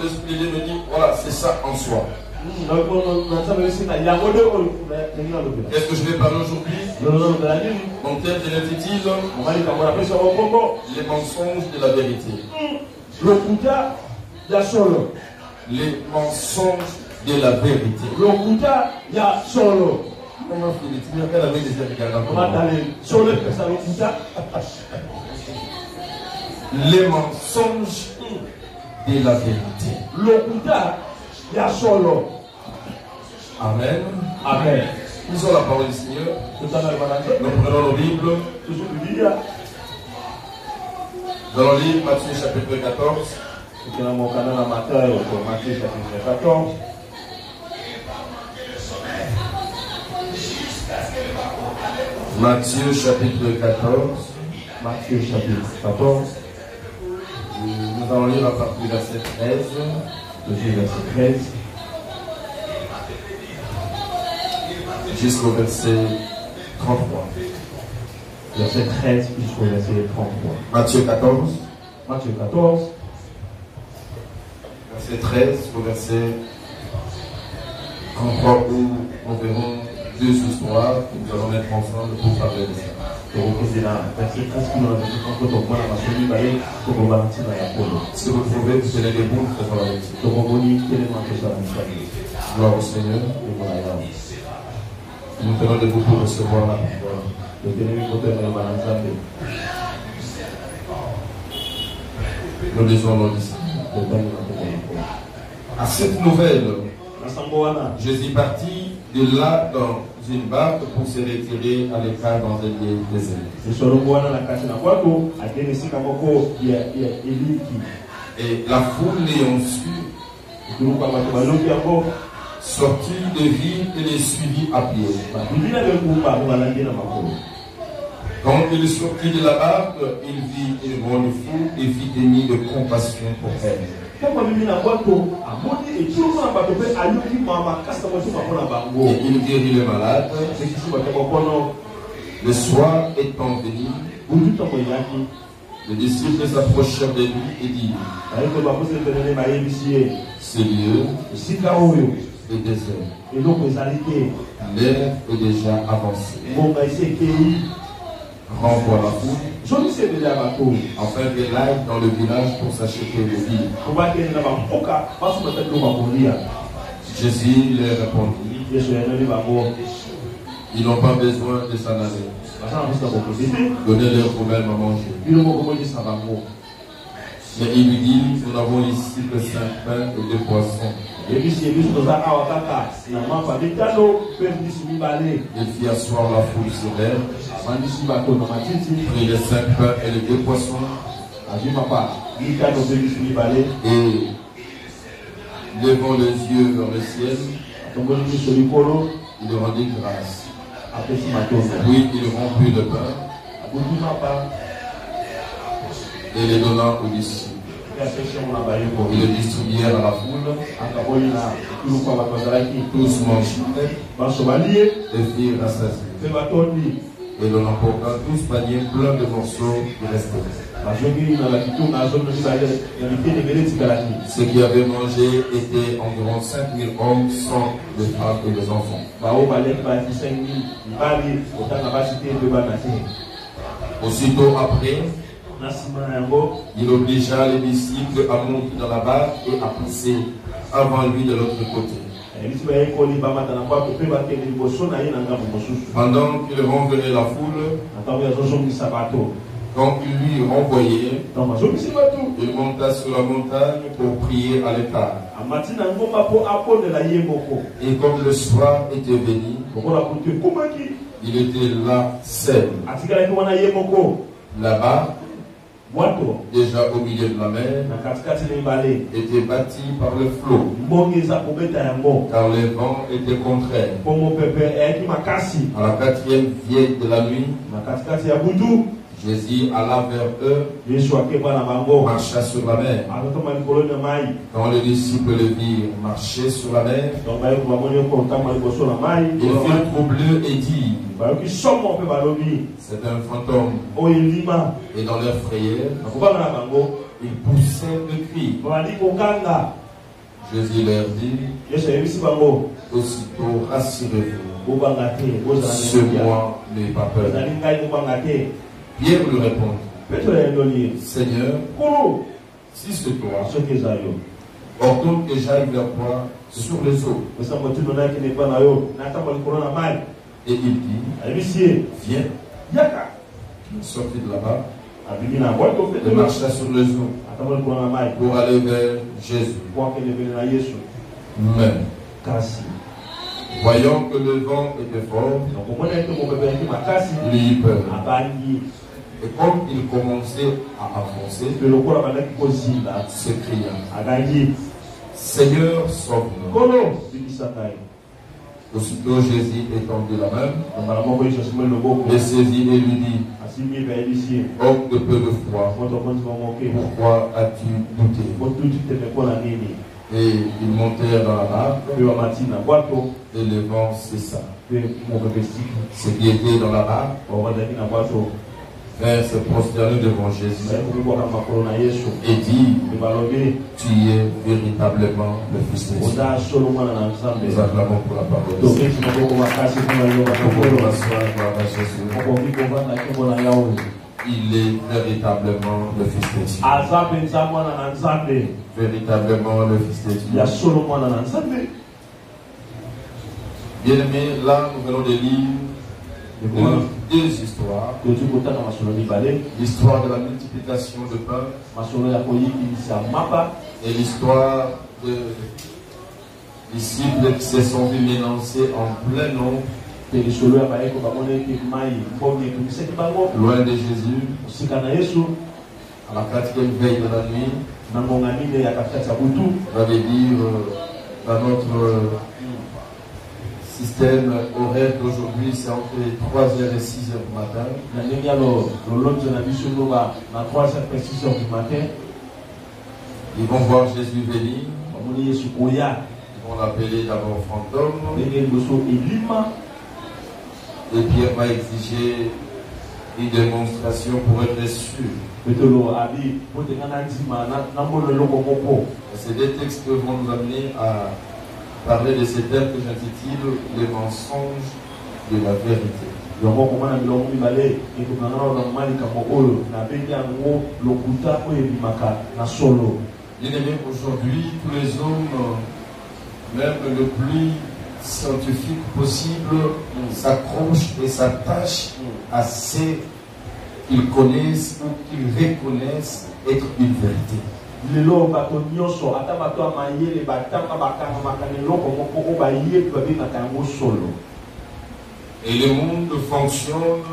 l'esprit de Dieu me dit, voilà, c'est ça en soi. Qu'est-ce que je vais parler aujourd'hui? Mon thème de l'intitule les mensonges de la vérité. Les mensonges de la vérité. Les mensonges de la vérité. Amen. Amen. Lisons la parole du Seigneur. Nous prenons nos Bibles. Nous allons lire Matthieu chapitre 14. Matthieu chapitre 14. Matthieu chapitre 14. Nous allons lire à partir du verset 13. Verset 13. Jusqu'au verset 33. Verset 13 jusqu'au verset 33. Matthieu 14. Matthieu 14. Verset 13 au verset 33 où nous verrons deux histoires que nous allons mettre ensemble pour parler de ça. Si vous pouvez, vous tenez debout, nous faisons la lecture. Gloire au Seigneur. Nous tenons debout pour recevoir la parole. Nous lisons nos disciples. À cette nouvelle, Jésus partit de là dans une barque pour se retirer à l'écart dans un lieu désert. Et la foule l'ayant su, sortit de ville et les suivit à pied. Quand il sortit de la barque, il vit une grande foule et fit des nids de compassion pour elle. Et il guérit les malades. Le soir étant venu, les disciples s'approchèrent de lui et dirent: ce lieu est désert. L'air est déjà avancé. Renvoie la foule afin qu'elle aille dans le village pour s'acheter le vivres. Jésus leur répondit: ils n'ont pas besoin de s'en aller. Donnez-leur vous-même à manger. Mais il lui dit: nous n'avons ici que 5 pains et 2 poissons. Il fit asseoir la foule sur elle, prit les 5 pains et les 2 poissons, et levant les yeux vers le ciel, il rendit grâce. Puis il rompit le pain et les donna aux disciples. Ils le distribuèrent à la foule. Tous mangèrent et firent rassasiés. Et l'on emporta 12 paniers pleins de morceaux qui restaient. Ceux qui avaient mangé étaient environ 5000 hommes, sans les femmes et les enfants. Aussitôt après, il obligea les disciples à monter dans la barque et à pousser avant lui de l'autre côté. Pendant qu'il renverrait la foule, quand il lui renvoyait, il monta sur la montagne pour prier à l'écart. Et comme le soir était venu, il était là seul. Là-bas, déjà au milieu de la mer, était bâti par le flot, car les vents étaient contraires. À la 4e veille de la nuit, Jésus alla vers eux, marcha sur la mer. Quand les disciples le virent marcher sur la mer, ils furent troublés et dirent: c'est un fantôme. Et dans leur frayeur, ils poussèrent le cri. Jésus leur dit, aussitôt rassurez-vous, ce moi n'ai pas peur. Pierre lui répond, Seigneur, si c'est toi, ordonne que j'aille vers toi sur les eaux. Et il dit, viens. Il sortit de là-bas et marcha sur les eaux pour aller vers Jésus. Mais, voyant que le vent était fort, il eut peur. Et comme il commençait à avancer, s'écria, Seigneur, sauve-moi. Aussitôt Jésus étendit la main, le saisit et lui dit, homme de peu de foi, pourquoi as-tu douté? Et ils montèrent dans la barque, et le vent cessa. Ce qui était dans la barque vint se prosterner devant Jésus et dit, tu es véritablement le Fils de Dieu. Nous acclamons pour la parole. Il est véritablement le Fils de Dieu. Véritablement le Fils de Dieu. Bien aimé, là nous venons de lire deux histoires. L'histoire de la multiplication de pain et l'histoire de disciples qui se sont vus mélanger en plein nombre loin de Jésus à la 4e veille de la nuit. Ça veut dire dans notre système horaire d'aujourd'hui, c'est entre 3h et 6h du matin. Ils vont voir Jésus venir. Ils vont l'appeler d'abord fantôme. Et Pierre va exiger une démonstration pour être sûr. Ces deux textes vont nous amener à parler de ces thèmes que j'intitule les mensonges de la vérité. Bien aimé, aujourd'hui, tous les hommes, même le plus scientifique possible, s'accrochent et s'attachent à ce qu'ils connaissent ou qu'ils reconnaissent être une vérité. Et le monde fonctionne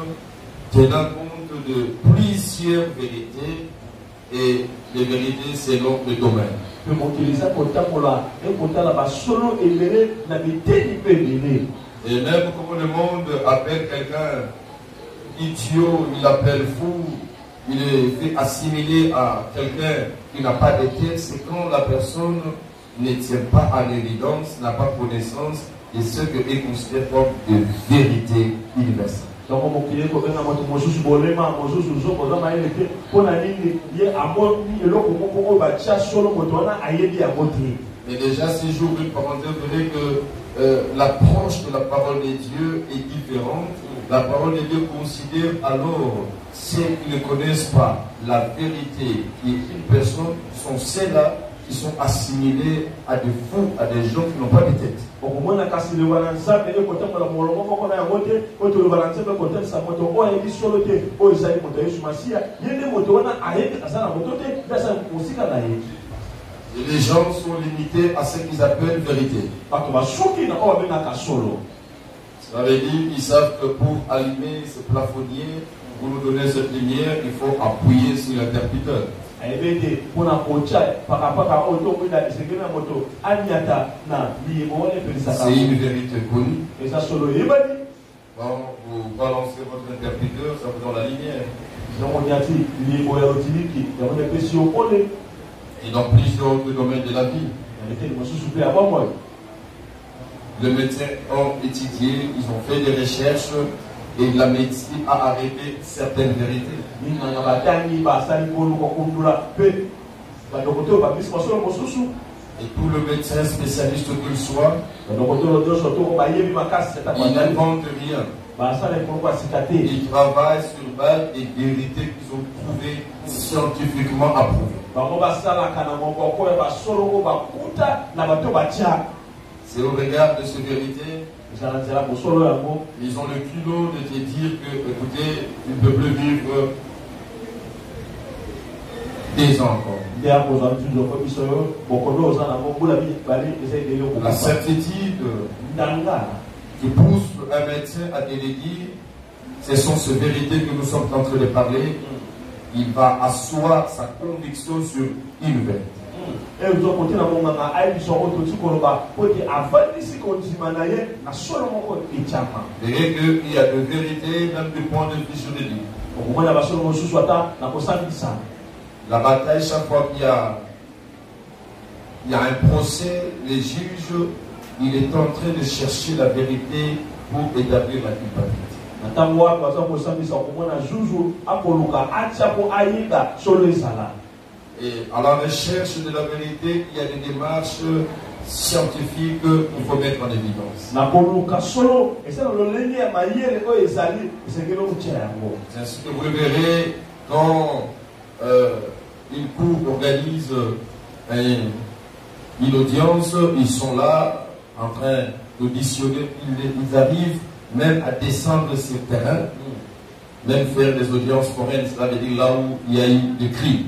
tenant compte de plusieurs vérités et les vérités selon le domaine. Et même comme le monde appelle quelqu'un idiot, il l'appelle fou, il est fait assimiler à quelqu'un qui n'a pas de tête, c'est quand la personne ne tient pas à l'évidence, n'a pas connaissance de ce qu'il considère comme de vérité universelle. Mais déjà, si j'ouvre une parenthèse, vous verrez que l'approche de la parole de Dieu est différente. La parole de Dieu considère alors ceux qui ne connaissent pas la vérité qui est une personne, sont ceux-là qui sont assimilés à des fous, à des gens qui n'ont pas de tête. Et les gens sont limités à ce qu'ils appellent vérité. Ça veut dire qu'ils savent que pour allumer ce plafonnier, pour nous donner cette lumière, il faut appuyer sur l'interrupteur. C'est une vérité connue. Quand vous balancez votre interrupteur, ça vous donne la lumière. Et dans plusieurs autres domaines de la vie. Les médecins ont étudié, ils ont fait des recherches et la médecine a arrêté certaines vérités. Et tout le médecin spécialiste qu'il soit, il n'invente rien. Il travaille sur base des vérités qu'ils ont trouvées scientifiquement approuvées. C'est au regard de ces vérités, ils ont le culot de te dire que, écoutez, tu ne peux plus vivre des ans encore. La certitude qui pousse un médecin à te le dire, ce sont ces vérités que nous sommes en train de parler. Il va asseoir sa conviction sur une vérité. Verrez qu'il y a de vérité même du point de vue juridique. La bataille, chaque fois qu'il y a un procès, les juges, il est en train de chercher la vérité pour établir la culpabilité. Et à la recherche de la vérité, il y a des démarches scientifiques qu'il faut mettre en évidence. C'est ainsi que vous le verrez quand une cour organise une audience, ils sont là en train d'auditionner, ils arrivent même à descendre sur le terrain, même faire des audiences foraines, ça veut dire là où il y a eu des crimes.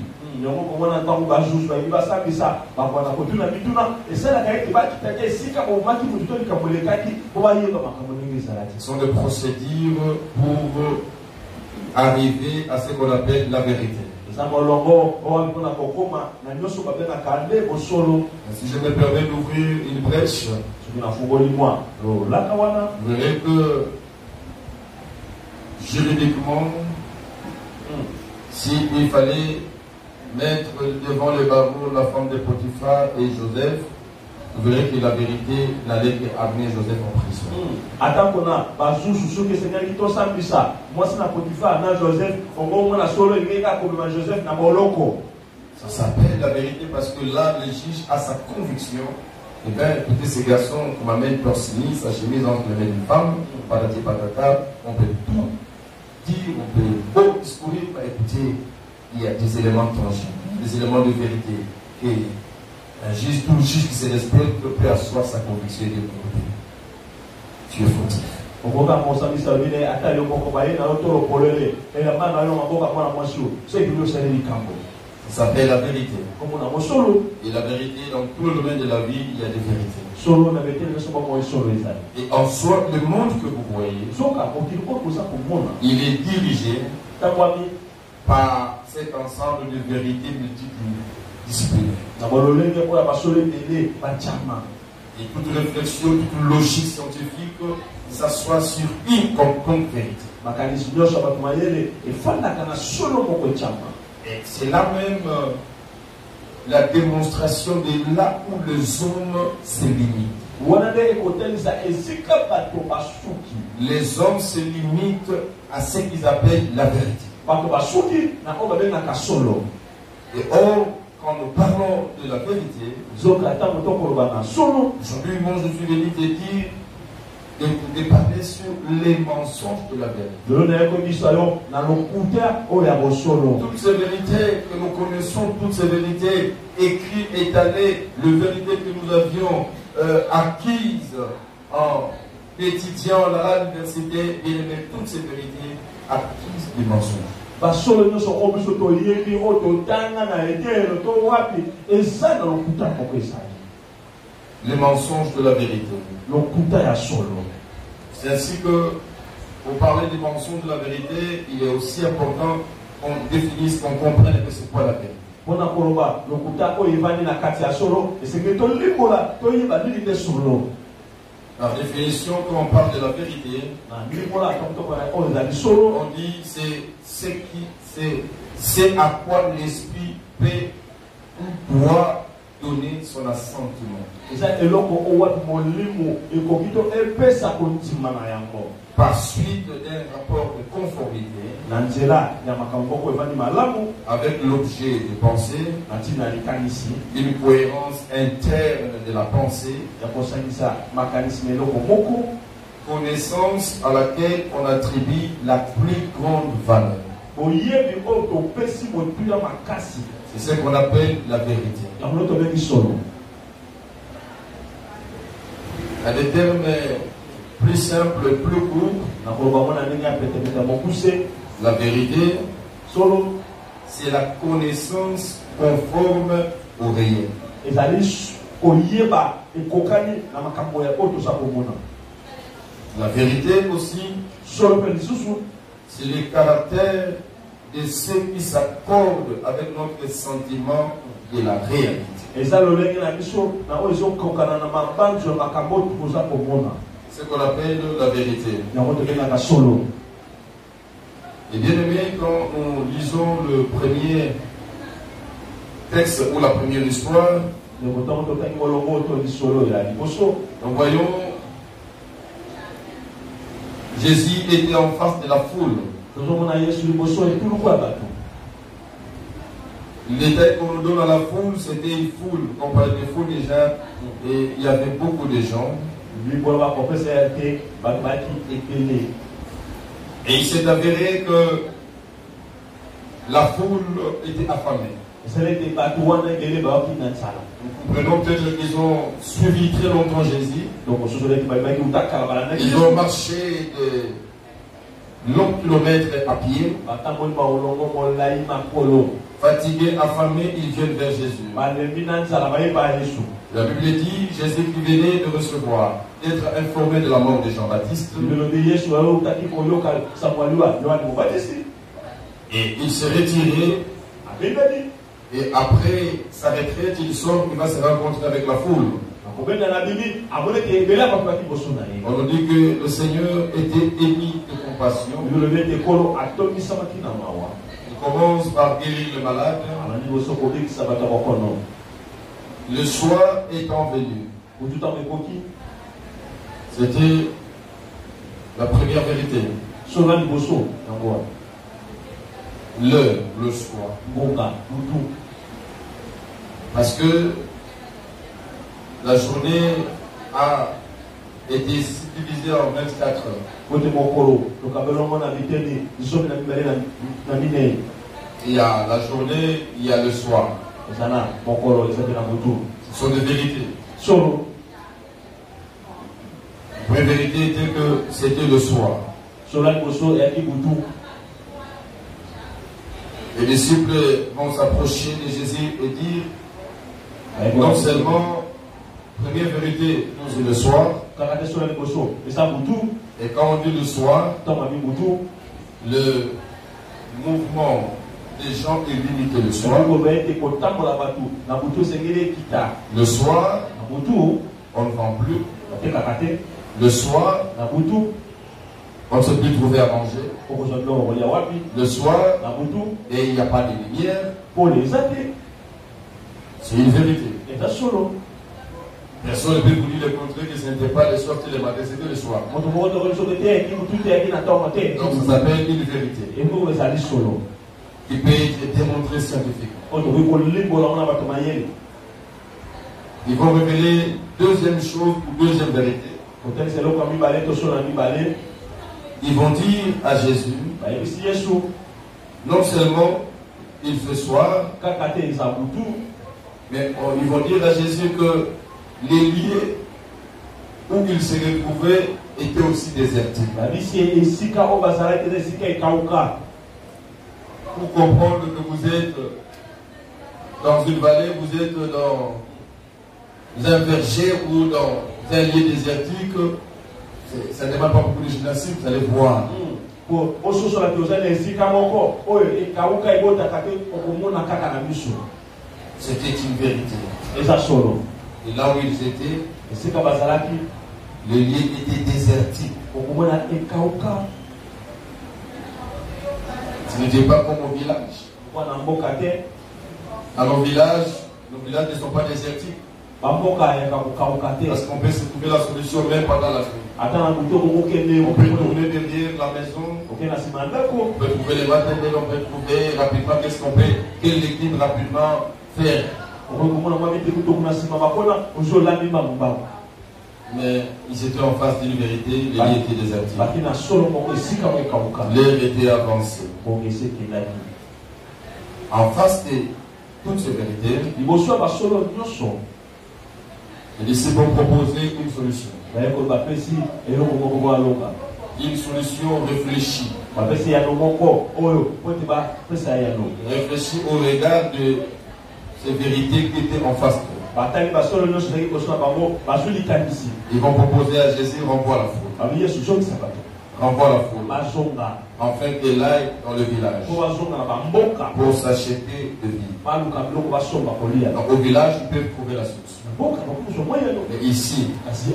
Ce sont des procédures pour arriver à ce qu'on appelle la vérité. Si je me permets d'ouvrir une brèche, vous verrez que juridiquement, s'il fallait mettre devant le barreau la femme de Potiphar et Joseph, vous verrez que la vérité n'allait qu'amener Joseph en prison. Ça s'appelle la vérité parce que là, le juge a sa conviction. Eh bien, écoutez, ces garçons qui m'amènent torse nu, sa chemise entre les mains d'une femme, patati patata, on peut tout dire, on peut beau discourir, écoutez, il y a des éléments tangibles, des éléments de vérité. Et un juge, tout juge qui se respecte peut asseoir sa conviction et dire, tu es fautif. Ça s'appelle la vérité. Et la vérité, dans tout le domaine de la vie, il y a des vérités. Et en soi, le monde que vous voyez, il est dirigé par cet ensemble de vérités multidisciplinaires. Et toute réflexion, toute logique scientifique s'assoit sur une quelconque vérité. Et c'est là même la démonstration de là où les hommes se limitent. Les hommes se limitent à ce qu'ils appellent la vérité. Et or, quand nous parlons de la vérité, aujourd'hui, moi je suis venu te dire de parler sur les mensonges de la vérité. Toutes ces vérités que nous connaissons, toutes ces vérités écrites, étalées, les vérités que nous avions acquises en étudiant à l'université, et toutes ces vérités acquises des mensonges. Les mensonges de la vérité. C'est ainsi que, pour parler des mensonges de la vérité, il est aussi important qu'on définisse, qu'on comprenne que c'est quoi la vérité. La définition, quand on parle de la vérité, on dit c'est à quoi l'esprit peut ou doit donner son assentiment. Par suite d'un rapport de conformité avec l'objet de pensée, une cohérence interne de la pensée, connaissance à laquelle on attribue la plus grande valeur. C'est ce qu'on appelle la vérité. À des termes plus simples, plus courts, la vérité, c'est la connaissance conforme au réel. La vérité aussi, c'est le caractère de ce qui s'accorde avec notre sentiment de la réalité. C'est ce qu'on appelle la vérité. Et bien aimé, quand nous lisons le premier texte ou la première histoire, nous voyons Jésus était en face de la foule. Le détail qu'on nous donne à la foule, c'était une foule. On parlait de foule déjà, et il y avait beaucoup de gens. Et il s'est avéré que la foule était affamée. Nous comprenons peut-être qu'ils ont suivi très longtemps Jésus. Ils ont marché de longs kilomètres à pied. Fatigués, affamés, ils viennent vers Jésus. La Bible dit, Jésus qui venait de recevoir, d'être informé de la mort de Jean-Baptiste. Et il s'est retiré. Et après sa retraite, il sort, il va se rencontrer avec la foule. On nous dit que le Seigneur était ému de compassion. Il commence par guérir le malade. Le soir étant venu, c'était la première vérité. Le soir. Parce que la journée a été divisée en 24 heures. Il y a la journée, il y a le soir. Ce sont des vérités. La première vérité était que c'était le soir. Les disciples vont s'approcher de Jésus et dire, non seulement, première vérité, c'est le soir. Et quand on dit le soir, le mouvement des gens est limité le soir. Le soir, on ne vend plus. Le soir, on ne se peut trouver à manger. Le soir, et il n'y a pas de lumière. C'est une vérité. Personne ne peut vous dire le contraire que ce n'était pas le soir, c'était le matin, c'était le soir. Donc ça s'appelle une vérité. Qui peut être démontrée scientifiquement. Ils vont révéler deuxième chose ou deuxième vérité. Ils vont dire à Jésus, non seulement il fait soir, mais ils vont dire à Jésus que les lieux où il se retrouvait étaient aussi désertés. Pour comprendre que vous êtes dans une vallée, vous êtes dans un verger ou dans un lieu désertique, ça ne demande pas beaucoup de gymnastique, vous allez voir. C'était une vérité. Et là où ils étaient, le lieu était désertique. Ce n'était pas comme au village. À nos villages, Nos villages ne sont pas désertiques. Parce qu'on peut se trouver la solution même pendant la nuit. On peut tourner derrière la maison. On peut trouver les matériels, on peut trouver rapidement quelle équipe rapidement faire. Mais ils étaient en face d'une vérité, les lieux étaient désertifs. L'air était avancé. En face de toutes ces vérités, les disciples ont proposé une solution. Une solution réfléchie. Réfléchie au regard de ces vérités qui étaient en face d'eux. Ils vont proposer à Jésus, renvoie la foule. Renvoie la foule. Afin qu'elle aille dans le village pour s'acheter de vie. Donc au village, ils peuvent trouver la solution. Mais ici,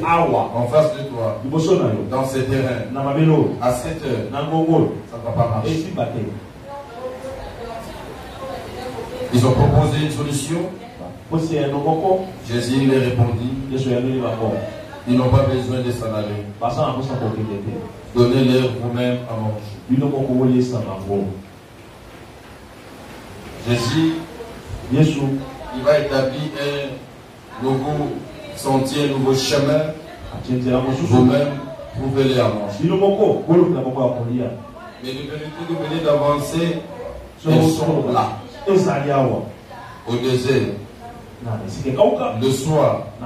en face de toi, dans ce terrain, à cette heure, ça ne va pas marcher. Ils ont proposé une solution. Jésus leur répondit, ils n'ont pas besoin de s'en aller. Donnez-leur vous-même à manger. Jésus, il va établir un nouveau sentier, un nouveau chemin. Vous-même, trouvez-les à manger. Mais les vérités que vous venez d'avancer, elles sont là. Au désert. Le soir, on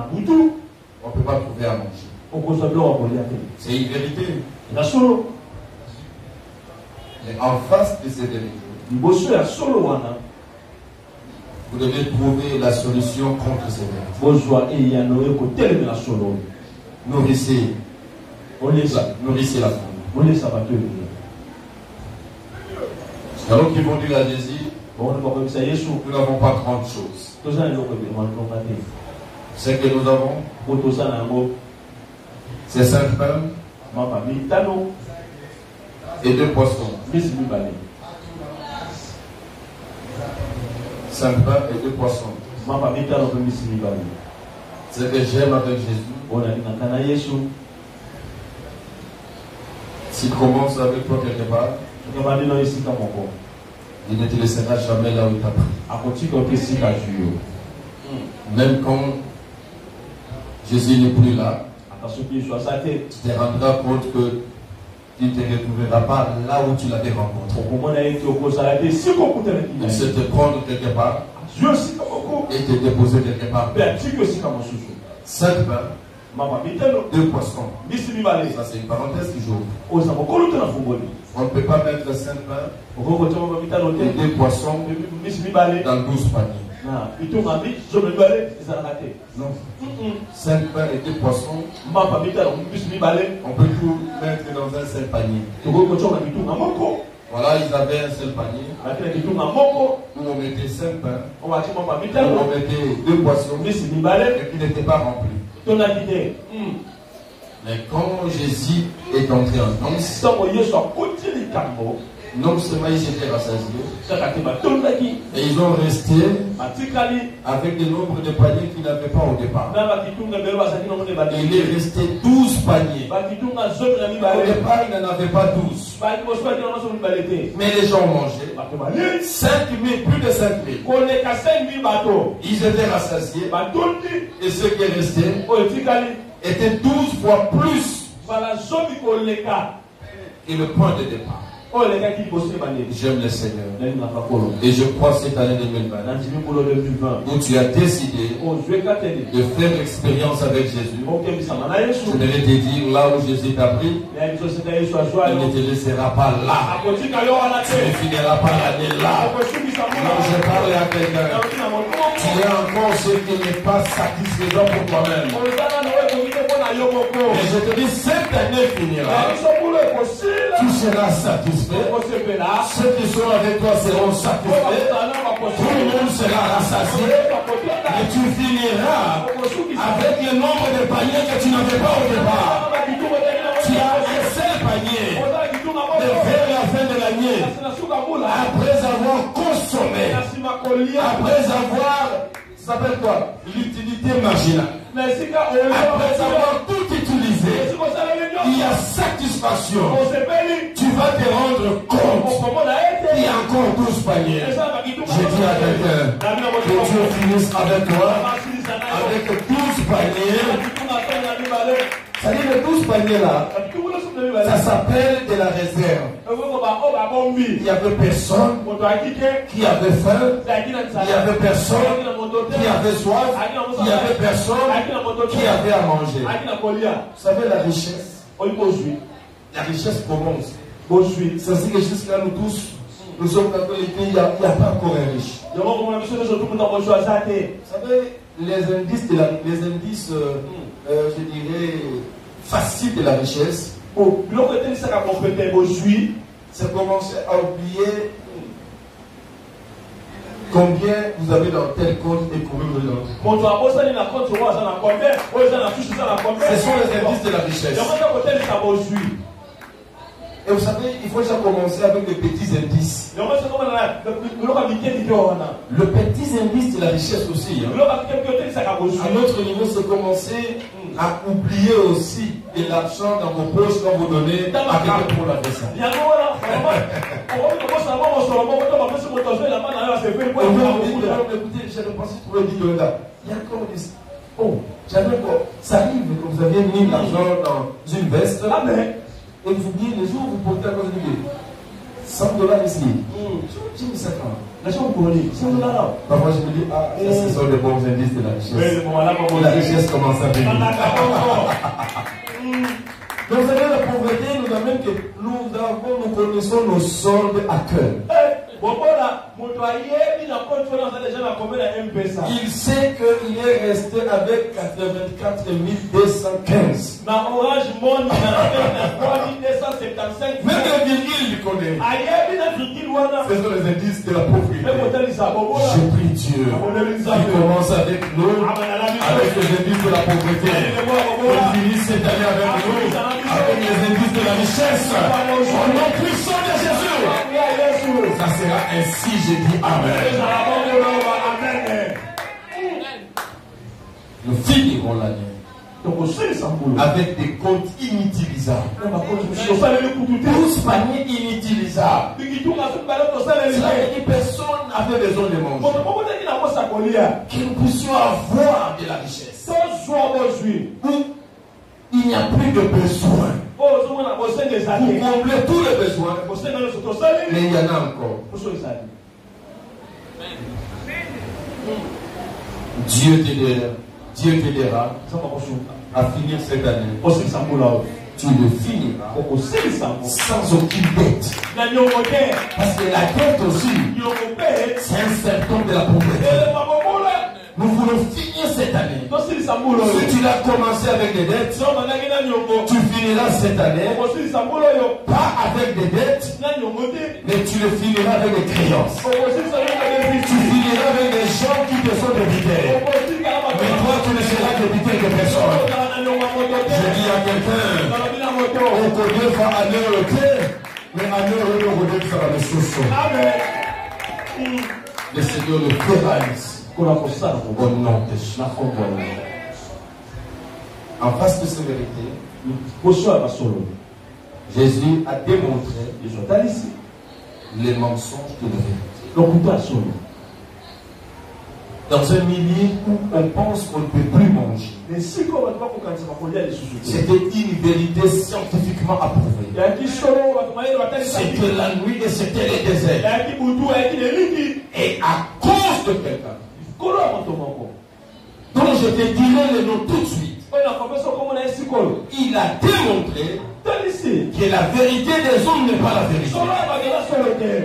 ne peut pas trouver à manger. C'est une vérité. Mais en face de ces vérités, vous devez trouver la solution contre ces vérités. Nourrissez la foule. Alors qu'ils vont dire à Jésus, nous n'avons pas grande chose. Ce que nous avons, c'est 5 pains et 2 poissons. 5 pains et 2 poissons. Ce que j'aime avec Jésus, s'il commence avec toi quelque part, il ne te laissera jamais là où il t'a pris. Même quand Jésus n'est plus là, tu te rendras compte que tu ne te retrouveras pas là où tu l'avais rencontré. Il sait te prendre quelque part et te déposer quelque part. 5 pains, 2 poissons. Ça, c'est une parenthèse qui joue. On ne peut pas mettre 5 pains et 2 poissons dans 12 paniers. Non. 5 pains et 2 poissons, on peut tout mettre dans un seul panier. Voilà, ils avaient un seul panier où on mettait 5 pains, où on mettait 2 poissons et qui n'étaient pas remplis. Mais quand Jésus est entré en danse, non seulement ils étaient rassasiés, et ils ont resté avec le nombre de paniers qu'ils n'avaient pas au départ. Il est resté 12 paniers. Au départ, il n'en avait pas 12. Mais les gens mangeaient. 5 000, plus de 5 000. Ils étaient rassasiés. Et ce qui est resté était 12 fois plus que le point de départ. J'aime le Seigneur. Et je crois cette année 2020 où tu as décidé de faire l'expérience avec Jésus. Je voudrais te dire là où Jésus t'a pris, il ne te laissera pas là. Tu ne finiras pas l'année là. Non, je parle à quelqu'un. Tu as encore ce qui n'est pas satisfaisant pour toi-même. Et je te dis, cette année finira. Tu seras satisfait. Ceux qui sont avec toi seront satisfaits. Tout le monde sera rassasié. Et tu finiras avec le nombre de paniers que tu n'avais pas au départ. Tu as un seul panier vers la fin de l'année. Après avoir consommé, après avoir Ça s'appelle quoi? L'utilité marginale. Après avoir tout utilisé, il y a satisfaction. Tu vas te rendre compte qu'il y a encore 12 paniers. Je dis à quelqu'un que Dieu finisse avec toi, avec 12 paniers. Ça dit les 12 paniers là, ça s'appelle de la réserve. Il y avait personne qui avait faim, il y avait personne qui avait soif, il y avait personne qui avait à manger. Vous savez la richesse? La richesse commence. C'est ainsi que jusqu'à nous tous, nous sommes dans le pays, il n'y a pas encore un riche. Vous savez, les indices, je dirais, faciles de la richesse, c'est commencer à oublier combien vous avez dans tel compte et combien vous avez dans tel compte. Ce sont les indices de la richesse. Et vous savez, il faut déjà commencer avec les petits indices. Le petit indice de la richesse aussi. À notre niveau, c'est commencer à oublier aussi de l'argent dans vos poches quand vous donnez à quelqu'un pour la vaisselle. Écoutez, j'ai dépensé pour le $10. Il y a encore des... Oh, j'avais encore... Ça arrive que vous avez mis l'argent dans une veste. Et vous dites, les jours où vous portez à cause de $100 ici. J'ai mis 50. Parfois je me dis, ça ce sont des bons indices de la richesse. La richesse commence à venir. Donc vous savez, la pauvreté nous amène que nous connaissons nos soldes à cœur. Il sait qu'il est resté avec 84 215. Même le virgule, il connaît. Ce sont les indices de la pauvreté. Je prie Dieu. Il commence avec nous, avec les indices de la pauvreté. Il finit cette année avec nous, avec les indices de la richesse. Au nom puissant de Jésus. Ça sera ainsi, j'ai dit Amen. Nous finirons l'année avec des comptes inutilisables. 12 paniers inutilisables. C'est-à-dire que personne n'avait besoin de manger. Que nous puissions avoir de la richesse. Il n'y a plus de besoin. Vous comblez tous les besoins, mais il y en a encore. Dieu t'aidera à finir cette année. Tu le finiras sans aucune dette. Parce que la dette aussi, c'est un symptôme de la pauvreté. Nous voulons finir cette année. Si tu l'as commencé avec des dettes, tu finiras cette année pas avec des dettes, mais tu le finiras avec des créances. Tu finiras avec des gens qui te sont débités. Mais toi, tu ne seras débité de personne. Je dis à quelqu'un, on connaît va aller au thé, mais à l'heure où on connaît ça va les chaussons. Le Seigneur le fera ici. Au nom de Jésus. En face de ces vérités, Jésus a démontré les mensonges de la vérité. Dans un milieu où on pense qu'on ne peut plus manger, c'était une vérité scientifiquement approuvée. C'était la nuit et c'était le désert. Et à cause de quelqu'un, donc je te dirai le nom tout de suite. Il a démontré que la vérité des hommes n'est pas la vérité.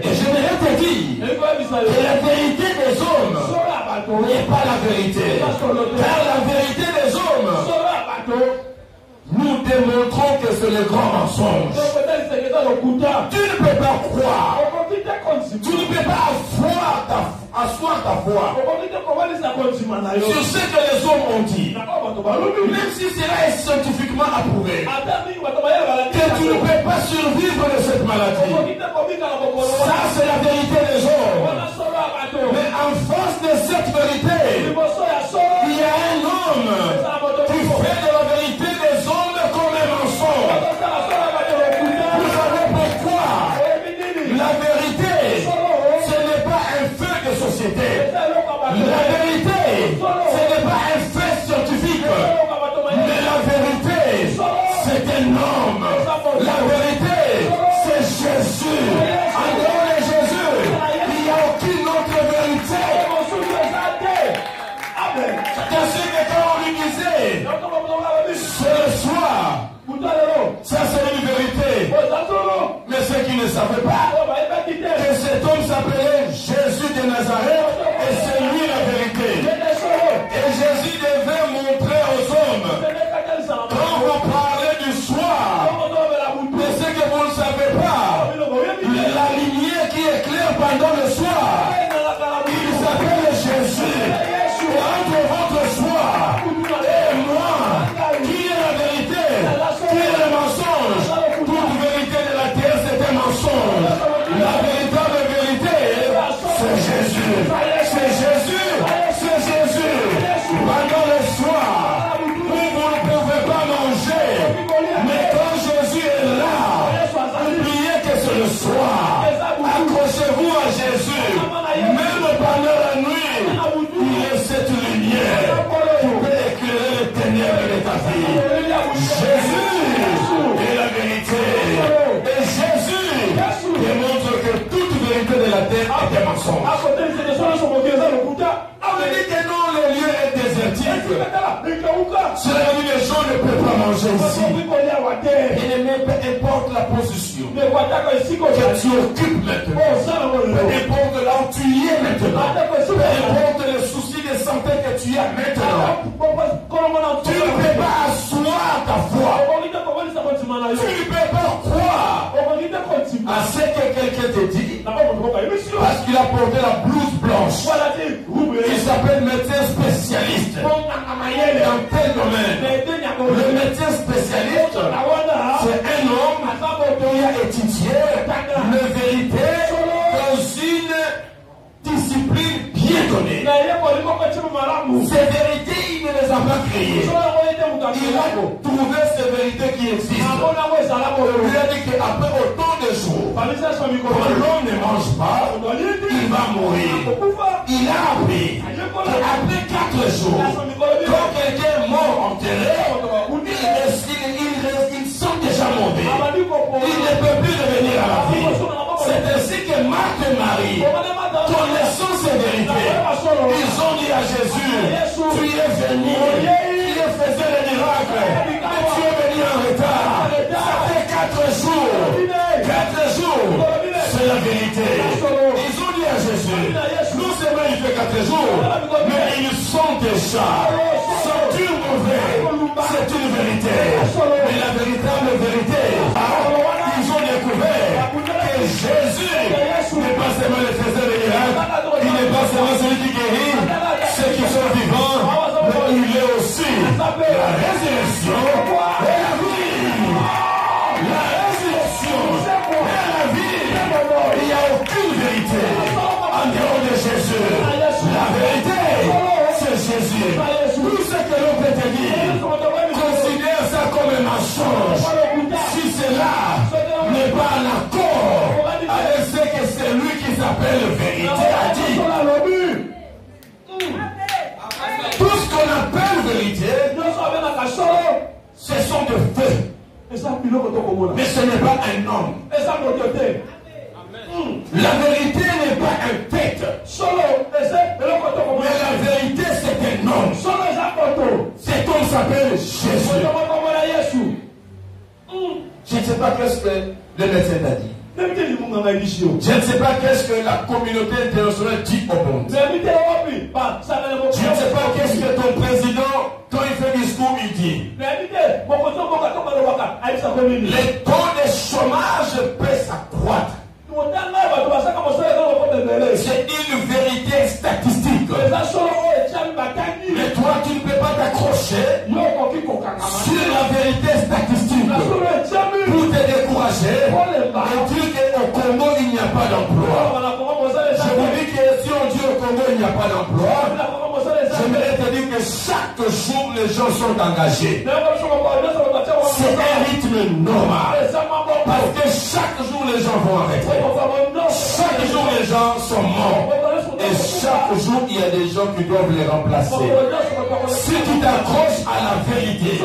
Et j'aimerais te dire que la vérité des hommes n'est pas la vérité. Car la vérité des hommes, nous démontrons que c'est le grand mensonge. Tu ne peux pas croire. Tu ne peux pas asseoir ta foi sur ce que les hommes ont dit. Même si cela est scientifiquement approuvé, que tu ne peux pas survivre de cette maladie. Ça, c'est la vérité des hommes. Mais en face de cette vérité, ne savez pas que cet homme s'appelait Jésus de Nazareth et c'est lui la vérité. Et Jésus devait montrer aux hommes, quand vous parlez du soir, mais ce que vous ne savez pas, la lumière qui éclaire pendant le soir, il s'appelle Jésus. Et entre votre soir et moi, qui est la vérité, qui est le mensonge, toute vérité de la terre c'est un mensonge. La véritable vérité, c'est Jésus. C'est Jésus. C'est Jésus. Pendant le soir, vous ne pouvez pas manger. Mais quand Jésus est là, oubliez que c'est le soir. Accrochez-vous à Jésus. Même pendant la nuit, il est cette lumière qui peut éclairer les ténèbres de ta vie. Jésus est la vérité. Et Jésus démontre que toute vérité de la terre est un mensonge. On dit que non, le lieu est désertique. Cela dit les gens ne peuvent pas manger ici. Et même peu importe la position que tu occupes maintenant, peu importe là où tu y es maintenant, peu importe les soucis de santé que tu as maintenant, tu ne peux pas asseoir ta foi. Tu ne peux pas croire à ce que quelqu'un te dit parce qu'il a porté la blouse blanche. Il s'appelle médecin spécialiste dans tel domaine. Le médecin spécialiste, c'est un homme qui a étudié la vérité dans une discipline bien donnée. Ces vérités, il ne les a pas créées. Il a trouvé ces vérités qui existent. Il a dit qu'après autant de jours, quand l'homme ne mange pas, il va mourir. Il a appris qu'après 4 jours, quand quelqu'un est mort enterré, il sent déjà mauvais. Il ne peut plus revenir à la vie. C'est ainsi que Marthe et Marie, connaissant ces vérités, ils ont dit à Jésus, tu es venu, tu faisais les miracles, mais tu es venu en retard. Ça fait 4 jours. 4 jours, c'est la vérité. Ils ont dit à Jésus, non seulement il fait 4 jours, mais ils sont déjà. C'est une vérité. Mais la véritable vérité, ils ont découvert que Jésus n'est pas seulement le faiseur de miracles, il n'est pas seulement celui qui guérit ceux qui sont vivants, mais il est aussi la résurrection et la vie. La résurrection et la vie. Il n'y a aucune vérité en dehors de Jésus. La vérité, c'est Jésus. Tout ce que l'on peut te dire, considère ça comme un mensonge. Si cela n'est pas en accord avec ce que c'est lui qui s'appelle vérité a dit. Tout ce qu'on appelle vérité, ce sont des faits. Mais ce n'est pas un homme. La vérité n'est pas un fait. Mais la vérité c'est un homme. Cet homme s'appelle Jésus. Je ne sais pas qu'est-ce que le médecin t'a dit. Je ne sais pas qu'est-ce que la communauté internationale dit au monde. Je ne sais pas qu'est-ce que ton président, quand il fait discours, il dit. Le taux de chômage peut s'accroître. C'est une vérité statistique. Mais toi, tu ne peux pas t'accrocher sur la vérité statistique pour te décourager et dire qu'au Congo, il n'y a pas d'emploi. Je vous dis que si on dit au Congo, il n'y a pas d'emploi, j'aimerais te dire que chaque jour, les gens sont engagés. C'est un rythme normal. Parce que chaque jour, les gens vont arrêter. Chaque jour, les gens sont morts. Et chaque jour, il y a des gens qui doivent les remplacer. Si tu t'accroches à la vérité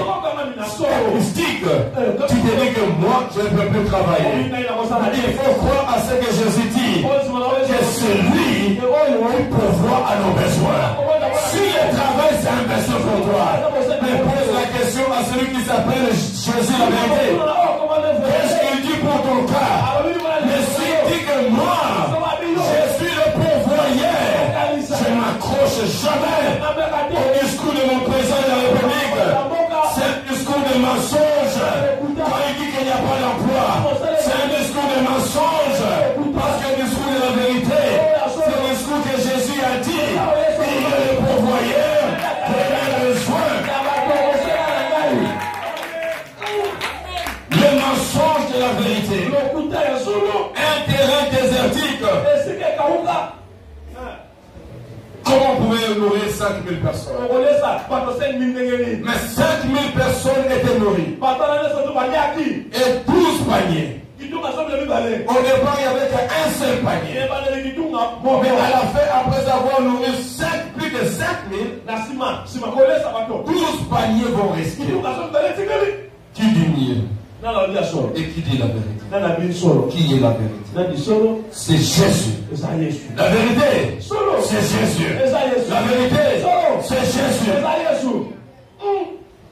statistique, tu te dis que moi, je ne peux plus travailler. Il faut croire à ce que Jésus dit, que c'est lui qui pourvoit à nos besoins. Si le travail, c'est un besoin pour toi, mais pose la question à celui qui s'appelle Jésus la vérité. Qu'est-ce qu'il dit pour ton cas? Mais jamais au discours de mon président de la République. C'est un discours de mensonge. Quand il dit qu'il n'y a pas d'emploi, c'est un discours de mensonge. Parce que le discours de la vérité, c'est le discours que Jésus a dit. Il est le pourvoyeur, il a besoin. Le mensonge de la vérité. Un terrain désertique. Comment on pouvait nourrir 5000 personnes? Mais 5000 personnes étaient nourries. Et 12 paniers. Au départ, il n'y avait qu'un seul panier. Mais à la fin, après avoir nourri plus de 5000, 12 paniers vont rester. Qui dit mieux? Et qui dit la vérité? Qui est la vérité? C'est Jésus. La vérité, c'est Jésus. La vérité, c'est Jésus.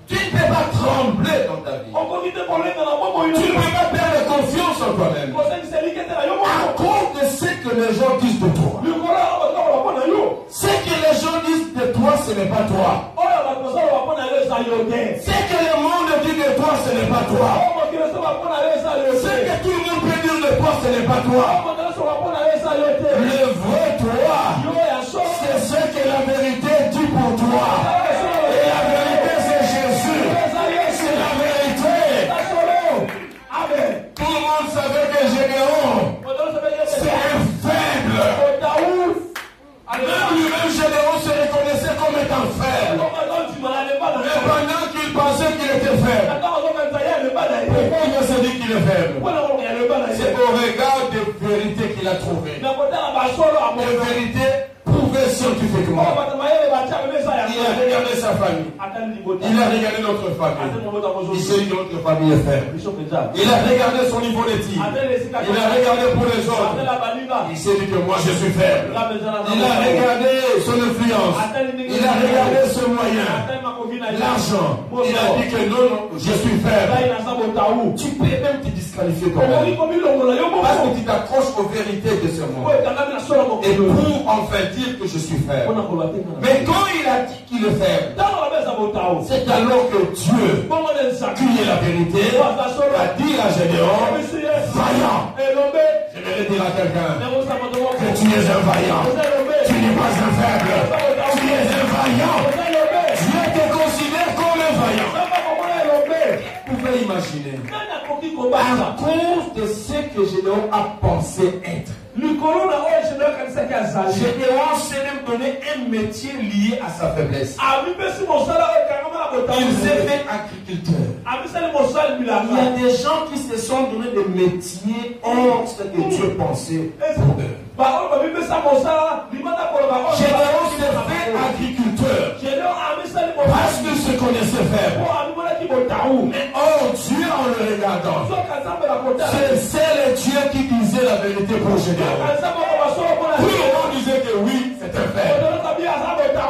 Tu ne peux pas trembler dans ta vie. Tu ne peux pas perdre confiance en toi-même. À cause de ce que les gens disent de toi. Ce que les gens disent de toi, ce n'est pas toi. Ce que le monde dit de toi, ce n'est pas toi. Ce que tout le monde peut dire de toi, ce n'est pas toi. Le vrai toi, c'est ce que la vérité dit pour toi. Et la vérité, c'est Jésus. C'est la vérité. Tout le monde savait que Gédéon, c'est un faible. Même lui-même, Gédéon se reconnaissait comme étant faible. Mais pendant qu'il pensait qu'il était faible, pourquoi il se dit qu'il est faible? C'est au regard des vérités qu'il a trouvées. Des vérités prouvées scientifiquement. Il a regardé sa famille. Il a regardé notre famille. Il sait que notre famille est faible. Il a regardé son niveau d'éthique. Il a regardé pour les autres. Il s'est dit que moi je suis faible. Il a regardé son influence. Il a regardé ce moyen. L'argent. Il a dit que non, je suis faible. Tu peux même te disqualifier quand même. Parce que tu t'accroches aux vérités de ce monde. Et pour enfin dire que je suis faible. Mais quand il a dit qu'il est faible, c'est alors que Dieu, qui est la vérité, a dit à Gédéon, vaillant. J'aimerais dire à quelqu'un que tu es un vaillant. Tu n'es pas un faible. Tu es un vaillant. Dieu te considère comme un vaillant. Vous pouvez imaginer. À cause de ce que Gédéon a pensé être. Gédéon s'est même donné un métier lié à sa faiblesse. Il s'est fait agriculteur. Il y a des gens qui se sont donné des métiers hors ce que Dieu pensait pour eux. Gédéon s'est fait agriculteur parce qu'il se connaissait faible. Mais oh Dieu, en le regardant, c'est le Dieu qui disait la vérité pour Gédéon. Tout le monde disait que oui, c'était faible.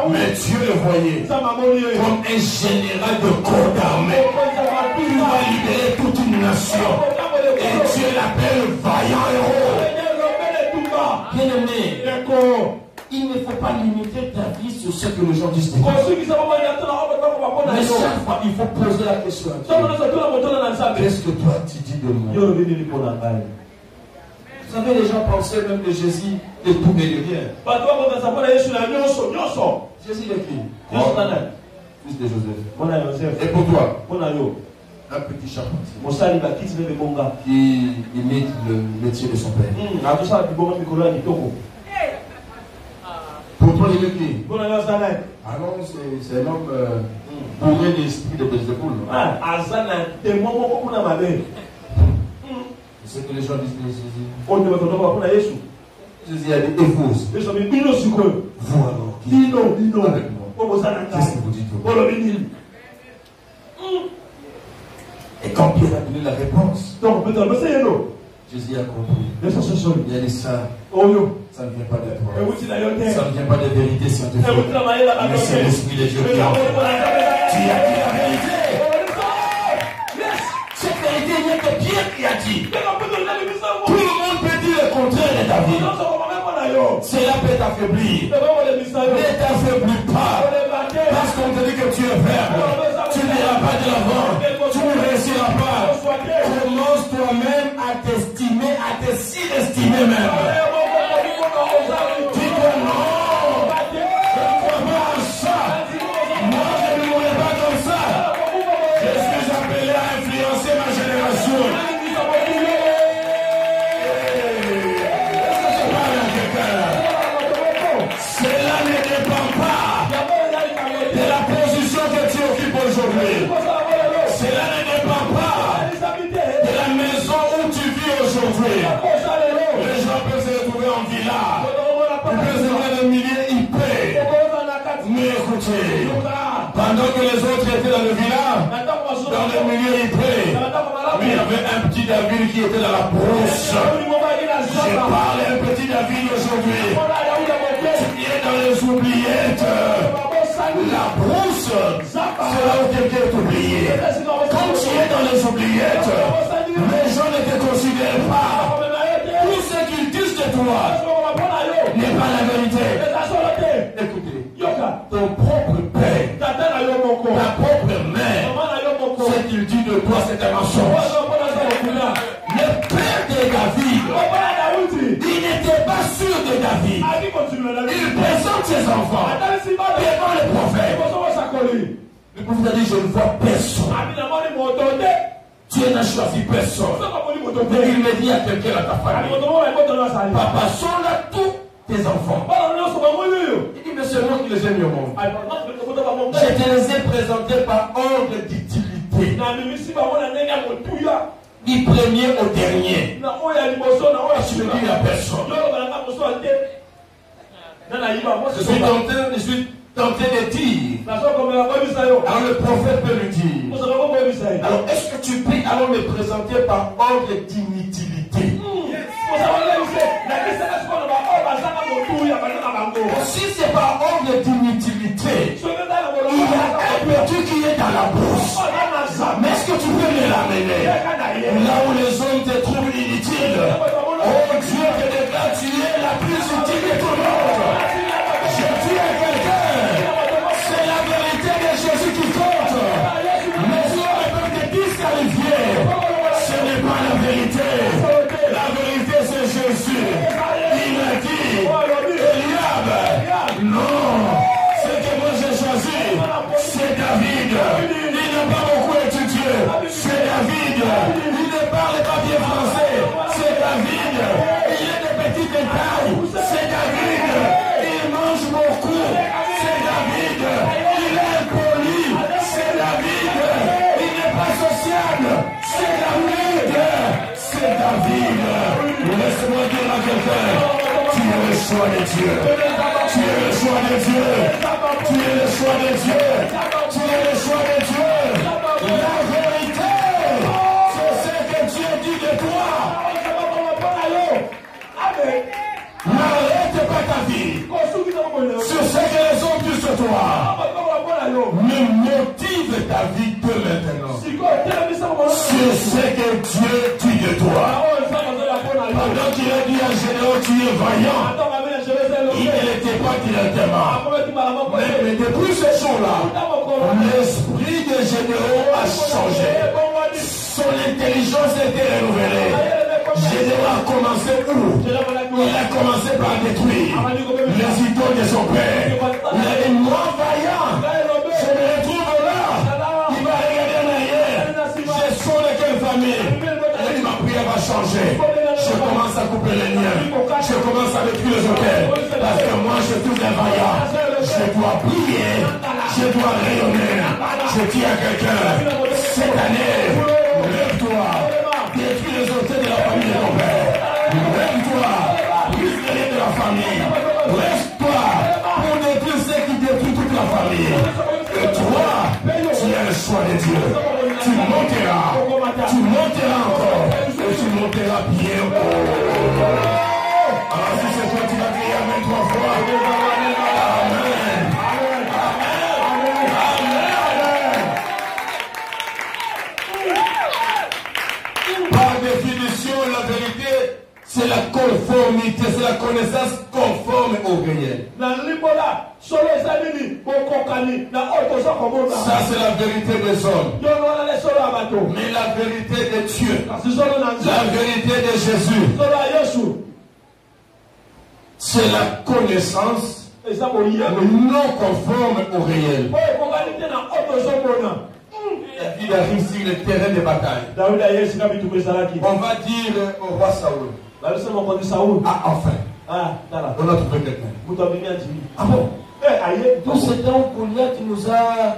Mais Dieu le voyait comme un général de corps d'armée. Il va libérer toute une nation. Et Dieu l'appelle vaillant héros. Bien-aimé, il ne faut pas limiter ta vie sur ce que les gens disent de toi. Mais chaque fois, il faut poser la question à Dieu. Qu'est-ce que toi tu dis de moi? Vous savez, les gens pensaient même de Jésus de tout et de rien. Jésus de qui? Fils de Joseph. Et pour toi? Un petit charpentier qui imite le métier de son père. Pour toi, il est qui? Ah non, c'est un homme bourré d'esprit de Belzéboul. C'est ce que les gens disent de Jésus. Jésus a dit épouse. Vous alors, qui avec moi? Qu'est-ce que vous dites? Et quand Pierre a donné la réponse, Jésus a compris. Il a dit ça. Ça ne vient pas de toi. Ça ne vient pas de vérité scientifique. Mais c'est l'esprit de Dieu qui a entré. Tu as dit la vérité. Cette vérité vient de Pierre qui a dit. Tout le monde peut dire le contraire de David. Cela peut t'affaiblir. Ne t'affaiblis pas. Parce qu'on te dit que tu es faible. Tu n'iras pas de l'avant. Tu ne réussiras pas. Commence toi-même à t'estimer, à te surestimer même. Dis-toi non. Je ne crois pas à ça. Moi, je ne mourrai pas comme ça. Je suis appelé à influencer ma génération. Cela ne dépend pas de la position que tu occupes aujourd'hui. Cela ne dépend pas de la maison où tu vis aujourd'hui. Les gens peuvent se retrouver en villa. Ils peuvent se retrouver dans le milieu IP. Mais écoutez, pendant que les autres étaient dans le villa, dans le milieu IP, il y avait un petit David qui était dans la brousse. Je parle à un petit David aujourd'hui. Tu es dans les oubliettes. La brousse, c'est là où quelqu'un est oublié. Quand tu es dans les oubliettes, les gens ne te considèrent pas. Tout ce qu'ils disent de toi n'est pas la vérité. Écoutez, ton propre père, ta propre mère, ce qu'il dit de toi, c'est un mensonge. Le père de David, il n'était pas sûr de David. Il présente ses enfants devant le prophète. Le prophète a dit, je ne vois personne. Dieu n'a choisi personne. Mais il me dit à quelqu'un à ta famille, papa, sont là tous tes enfants. Il dit, mais c'est moi qui les ai mis au monde. Je te les ai présentés par ordre d'utilité. Du premier au dernier. Tu me dis à personne. Je suis tenté de dire. Alors le prophète peut lui dire. Alors est-ce que tu peux alors me présenter par ordre d'inutilité? Si c'est par ordre d'inutilité, il y a un petit qui est dans la bourse. Mais est-ce que tu peux me l'amener là où les hommes te trouvent inutile? Oh Dieu, te déclare, tu es la plus utile de tout le monde. Je dis à quelqu'un, c'est la vérité de Jésus qui compte. Les hommes peuvent te disqualifier. Ce n'est pas la vérité. La vérité, c'est Jésus. Il a dit, Eliab, non, ce que moi j'ai choisi, c'est David. Il n'a pas beaucoup étudié. C'est David. Il ne parle pas bien français. C'est David. Il est de petite taille. C'est David. Il mange beaucoup. C'est David. Il est impoli. C'est David. Il n'est pas sociable. C'est David. C'est David. Laisse-moi dire à quelqu'un, tu es le choix de Dieu. Tu es le choix de Dieu. Tu es le choix de Dieu. Tu es le choix de Dieu. La vérité, c'est ce que Dieu dit de toi. N'arrête pas ta vie sur ce que les autres disent de toi. Mais motive ta vie de maintenant sur ce que Dieu dit de toi. Pendant qu'il a dit à Général, tu es vaillant, il ne l'était pas directement. Mais depuis ce jour-là, l'esprit de Général a changé. Son intelligence a été renouvelée. Général a commencé où? Il a commencé par détruire les idoles de son père. Il a dit, moi vaillant, je me retrouve là. Il va regarder en arrière. Je suis de quelle famille? Il a dit, ma prière va changer. Je commence à couper les liens. Je commence à détruire les hôtels. Parce que moi, je suis un vaillant. Je dois prier. Je dois rayonner. Je dis à quelqu'un, cette année, lève-toi. Détruis les hôtels de la famille de ton père. Lève-toi. Brise les liens de la famille. Lève-toi pour détruire ce qui détruit toute la famille. Et toi, tu es le choix de Dieu. Tu monteras. Tu monteras encore. Et tu monteras bien haut. Alors si c'est toi, tu vas crier Amen 3 fois. Amen. Par définition, la vérité, C'est la conformité, c'est la connaissance conforme au réel. Ça, c'est la vérité des hommes. Mais la vérité de Dieu, la vérité de Jésus, c'est la connaissance non conforme au réel. David arrive sur le terrain de bataille. On va dire au roi Saoul. Ah, enfin. On a trouvé quelqu'un. Ah bon? Tout ce temps, Goliath nous a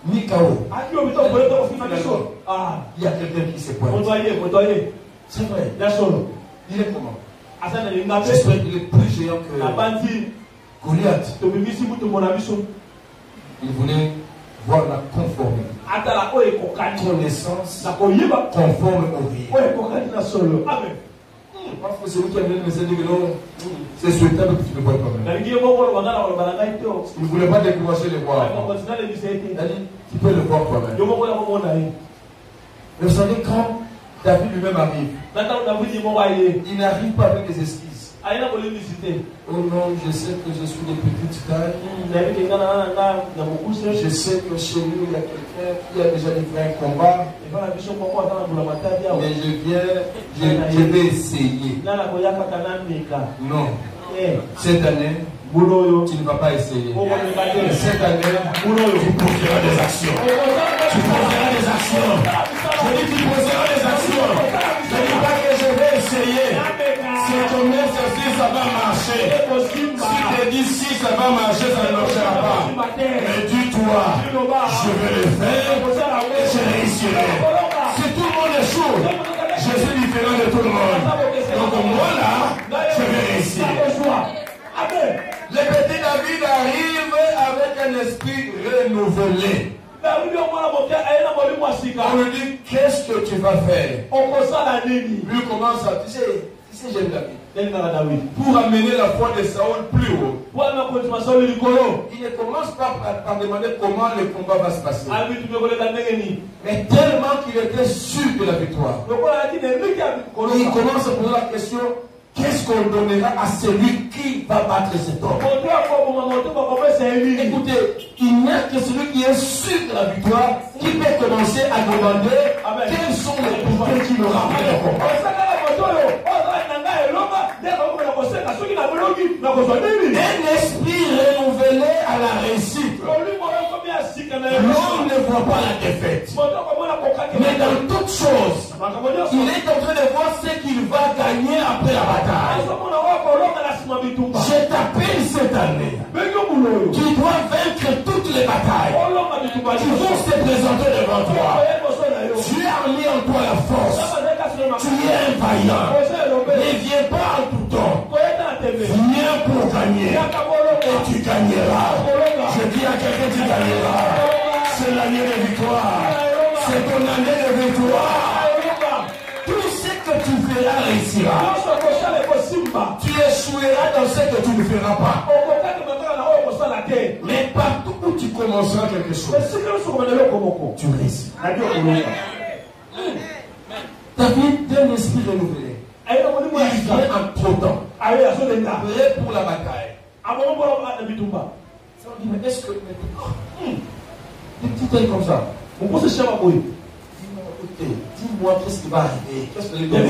mis KO. Il y a quelqu'un qui s'est pointé. C'est vrai. Il est comment? J'espère qu'il est plus géant que Goliath. Il voulait voir la conformité. Connaissance conforme au réel. Amen. Parce que celui qui a amené le message dit que non, c'est souhaitable que tu le vois toi-même. Il ne voulait pas décourager les voix. Il a dit, tu peux le voir toi-même. Mais vous savez, quand David lui-même arrive, il n'arrive pas avec des excuses. Oh non, je sais que je suis de petite taille. Je sais que chez nous, il y a quelqu'un qui a déjà livré un combat. Mais je vais essayer. Non. Cette année, tu ne vas pas essayer. Cette année, tu poseras des actions. Tu poseras des actions. Je dis tu poseras des actions. Je ne dis pas que je vais essayer. Si ton exercice, ça va marcher. Si tu te dis si ça va marcher, ça ne marchera pas. Mais dis-toi, je vais le faire et je réussirai. Si tout le monde est chaud, je suis différent de tout le monde. Donc moi là, je vais réussir. Le petit David arrive avec un esprit renouvelé. On lui dit, qu'est-ce que tu vas faire? Lui commence à dire, tu sais, j'aime David. Pour amener la foi de Saoul plus haut. Il ne commence pas par demander comment le combat va se passer. Mais tellement qu'il était sûr de la victoire, il commence à poser la question, qu'est-ce qu'on donnera à celui qui va battre cet homme? Écoutez, il n'y a que celui qui est sûr de la victoire qui peut commencer à demander quels sont les pouvoirs qui l'aura fait le combat. Un esprit renouvelé à la réussite. L'homme ne voit pas la défaite. Mais dans toutes choses, il est en train de voir ce qu'il va gagner après la bataille. Je t'appelle cette année. Tu dois vaincre toutes les batailles qui vont se présenter devant toi. Tu as mis en toi la force. Tu es un vaillant. Ne viens pas en tout temps. Viens pour gagner. Et tu gagneras. Je dis à quelqu'un, tu gagneras. C'est l'année de victoire. C'est ton année de victoire. Tout ce que tu feras réussira. Tu échoueras dans ce que tu ne feras pas. Mais partout où tu commenceras quelque chose, tu réussis. David d'un esprit renouvelé. Il vient en trop temps. Prêt pour la bataille. Mais est-ce que des petits tailles comme ça? Dis-moi qu'est-ce qui va arriver. Qu'est-ce que les gars? Il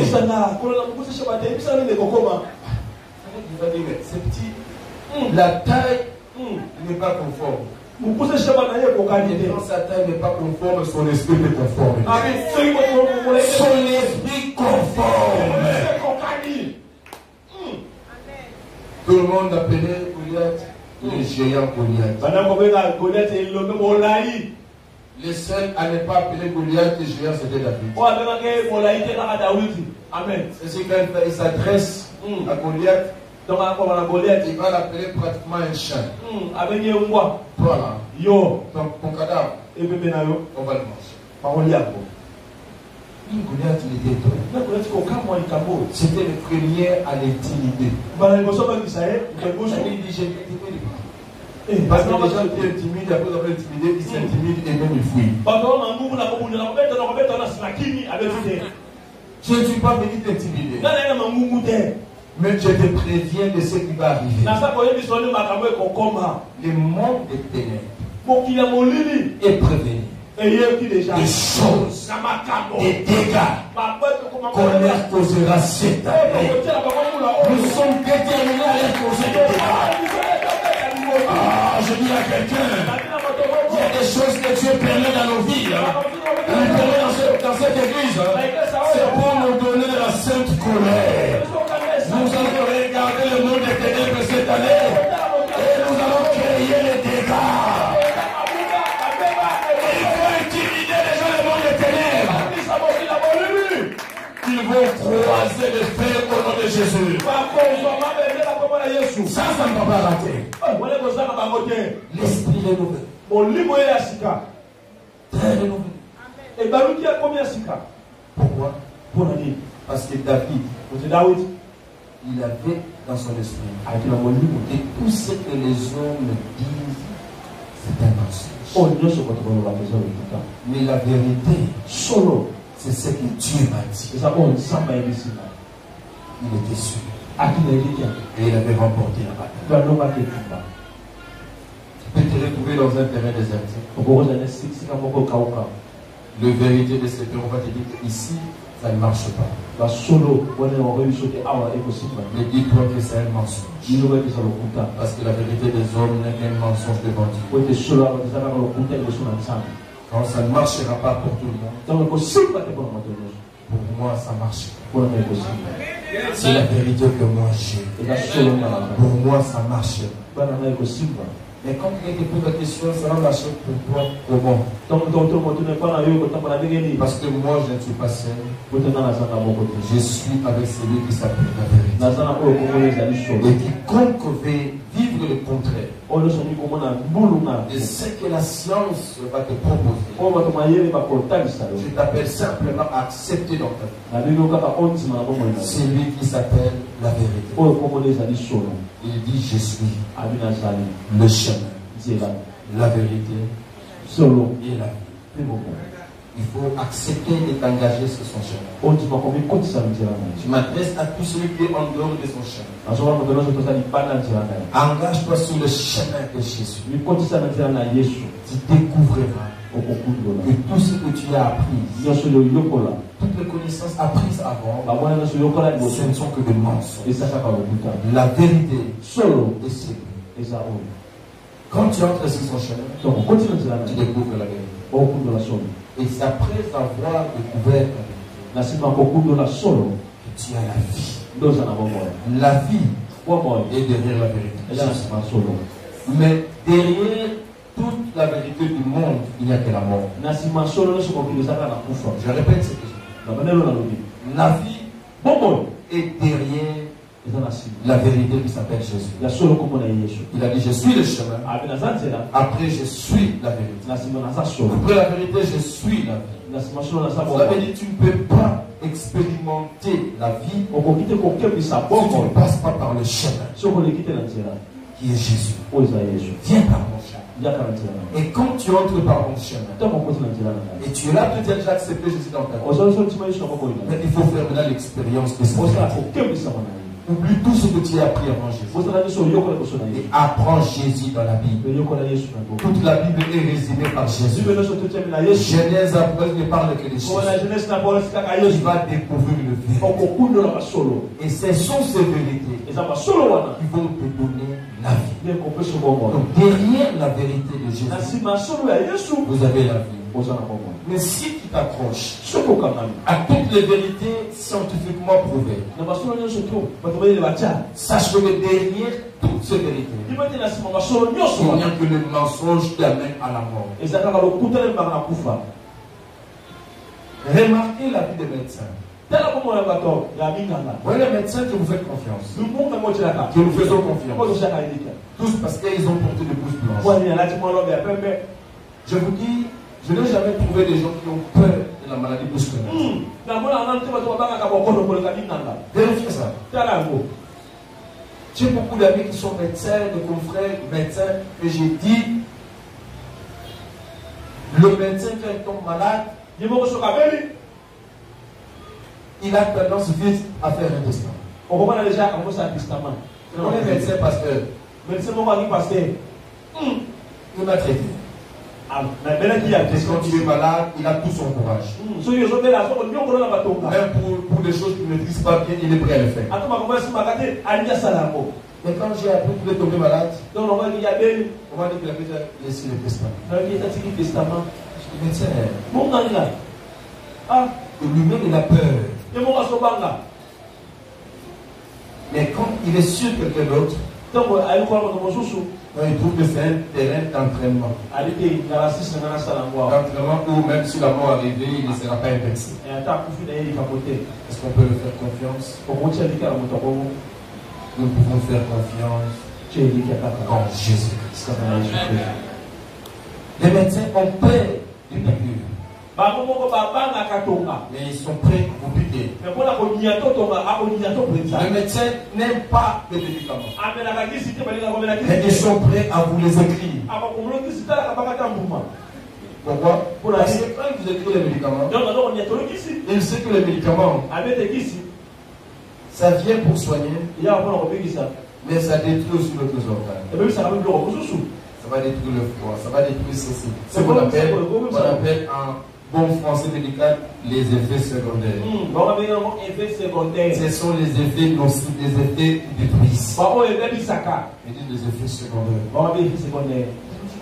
va dire, mais c'est petit. La taille n'est pas conforme. Quand sa taille n'est pas conforme, son esprit est conforme. Son esprit conforme. Tout le monde appelait Goliath le géant Goliath. Le seul à ne pas appeler Goliath le géant, c'était David. Amen. C'est quand il s'adresse à Goliath, il va l'appeler pratiquement un chien. Toi là, ton cadavre, on va le manger. Goliath, il était étonné. C'était le premier à l'intimider. Il dit, j'ai été parce que les gens étaient intimides, après avoir intimidé, ils s'intimident et même ils fuient. Je ne suis pas venu t'intimider. Mais je te préviens de ce qui va arriver. Le monde des ténèbres est prévenu des choses, des dégâts qu'on leur causera cette année. Nous sommes déterminés à leur causer des dégâts. Ah, je dis à quelqu'un, il y a des choses que Dieu permet dans nos vies. Il permet dans cette église. C'est pour nous donner la sainte colère. Nous allons regarder le monde des ténèbres cette année et nous allons créer les dégâts. Il faut intimider les gens du monde des ténèbres. Ils vont croiser les faits au nom de Jésus. Ça ne va pas rater. L'esprit renouvelé. Très renouvelé. Pourquoi? Parce que David, il avait dans son esprit et tout ce que les hommes disent, c'est un mensonge. Mais la vérité, c'est ce que Dieu m'a dit. Il était sûr. Et il avait remporté la bataille. Tu peux te retrouver dans un terrain désertique. La vérité de ce qu'on va te dire ici, ça ne marche pas. Mais dis-toi que c'est un mensonge. Parce que la vérité des hommes n'est qu'un mensonge devant Dieu. Quand ça ne marchera pas pour tout le monde, pour moi ça marchera. C'est la vérité que moi j'ai. Pour moi ça marchera. Mais quand quelqu'un te pose la question, ça va marcher pour toi comment? Parce que moi je ne suis pas seul. Je suis avec celui qui s'appelle la vérité. Et quiconque veut vivre le contraire de ce que la science va te proposer, je t'appelle simplement à accepter dans ta vie celui qui s'appelle la vérité. Il dit je suis le chemin, la vérité et la vie. Il faut accepter de t'engager sur son chemin. Tu m'adresses à tout celui qui est en dehors de son chemin. Engage-toi sur le chemin de Jésus. Tu découvriras que tout ce que tu as appris, toutes les connaissances apprises avant, ce ne sont que des mensonges. La vérité est celle. Quand tu entres sur son chemin, tu découvres la vérité. Et c'est après avoir découvert la vérité que tu as la vie. La vie est derrière la vérité. Mais derrière toute la vérité du monde, il n'y a que la mort. Je répète ce que je dis. La vie est derrière la vérité qui s'appelle Jésus. Il a dit je suis le chemin. Après je suis la vérité. Après la vérité je suis la vie. Ça veut dire tu ne peux pas expérimenter la vie si tu ne passes pas par le chemin qui est Jésus. Viens par mon chemin. Et quand tu entres par mon chemin et tu es là, tu as déjà accepté Jésus dans ta vie, mais il faut faire maintenant l'expérience de ça. Oublie tout ce que tu as appris avant Jésus. Et apprends Jésus dans la Bible. Toute la Bible est résumée par Jésus. Genèse après ne parle que de Jésus. Tu vas découvrir le vérité. Et ce sont ces vérités qui vont te donner la vie. Donc derrière la vérité de Jésus, vous avez la vie. Mais si tu t'accroches à toutes les vérités scientifiquement prouvées, sache que derrière toutes ces vérités, il n'y a que le mensonge qui amène à la mort. Remarquez la vie des médecins. Voyez les médecins que vous faites confiance, que nous faisons confiance, tous parce qu'ils ont porté des bouches blanches. Je vous dis, je n'ai jamais trouvé des gens qui ont peur de la maladie bouche blanche. Vérifiez ça. J'ai beaucoup d'amis qui sont médecins, de confrères, médecins, et j'ai dit, le médecin quand il tombe malade, il a tendance vite à faire un testament. On va déjà commencer à testament. On est médecin pasteur. Médecin mon mari pasteur. Il m'a traité. Quand tu es malade, il a tout son courage. Même pour des choses qu'il ne maîtrise pas bien, il est prêt à le faire. Mais quand j'ai appris qu'il est tombé malade, on m'a dit qu'il avait déjà laissé le testament. Je dis, médecin, lui-même il a peur. Mais quand il est sur quelqu'un d'autre, il trouve que c'est un terrain d'entraînement. D'entraînement où même si la mort est arrivée, il ne sera pas invexé. Est-ce qu'on peut le faire confiance? Nous pouvons faire confiance en Jésus-Christ. Les médecins ont peur du piqûre. Mais ils sont prêts à vous piquer. Les médecins n'aiment pas les médicaments. Mais ils sont prêts à vous les écrire. Pourquoi? Parce que quand ils vous écrivent les médicaments, ils savent que les médicaments, ça vient pour soigner, mais ça détruit aussi d'autres organes. Ça va détruire le foie, ça va détruire ceci. C'est ce qu'on appelle en bon français médical les effets secondaires. Ce sont les effets nocifs, les effets détruisants. Ils disent les effets secondaires.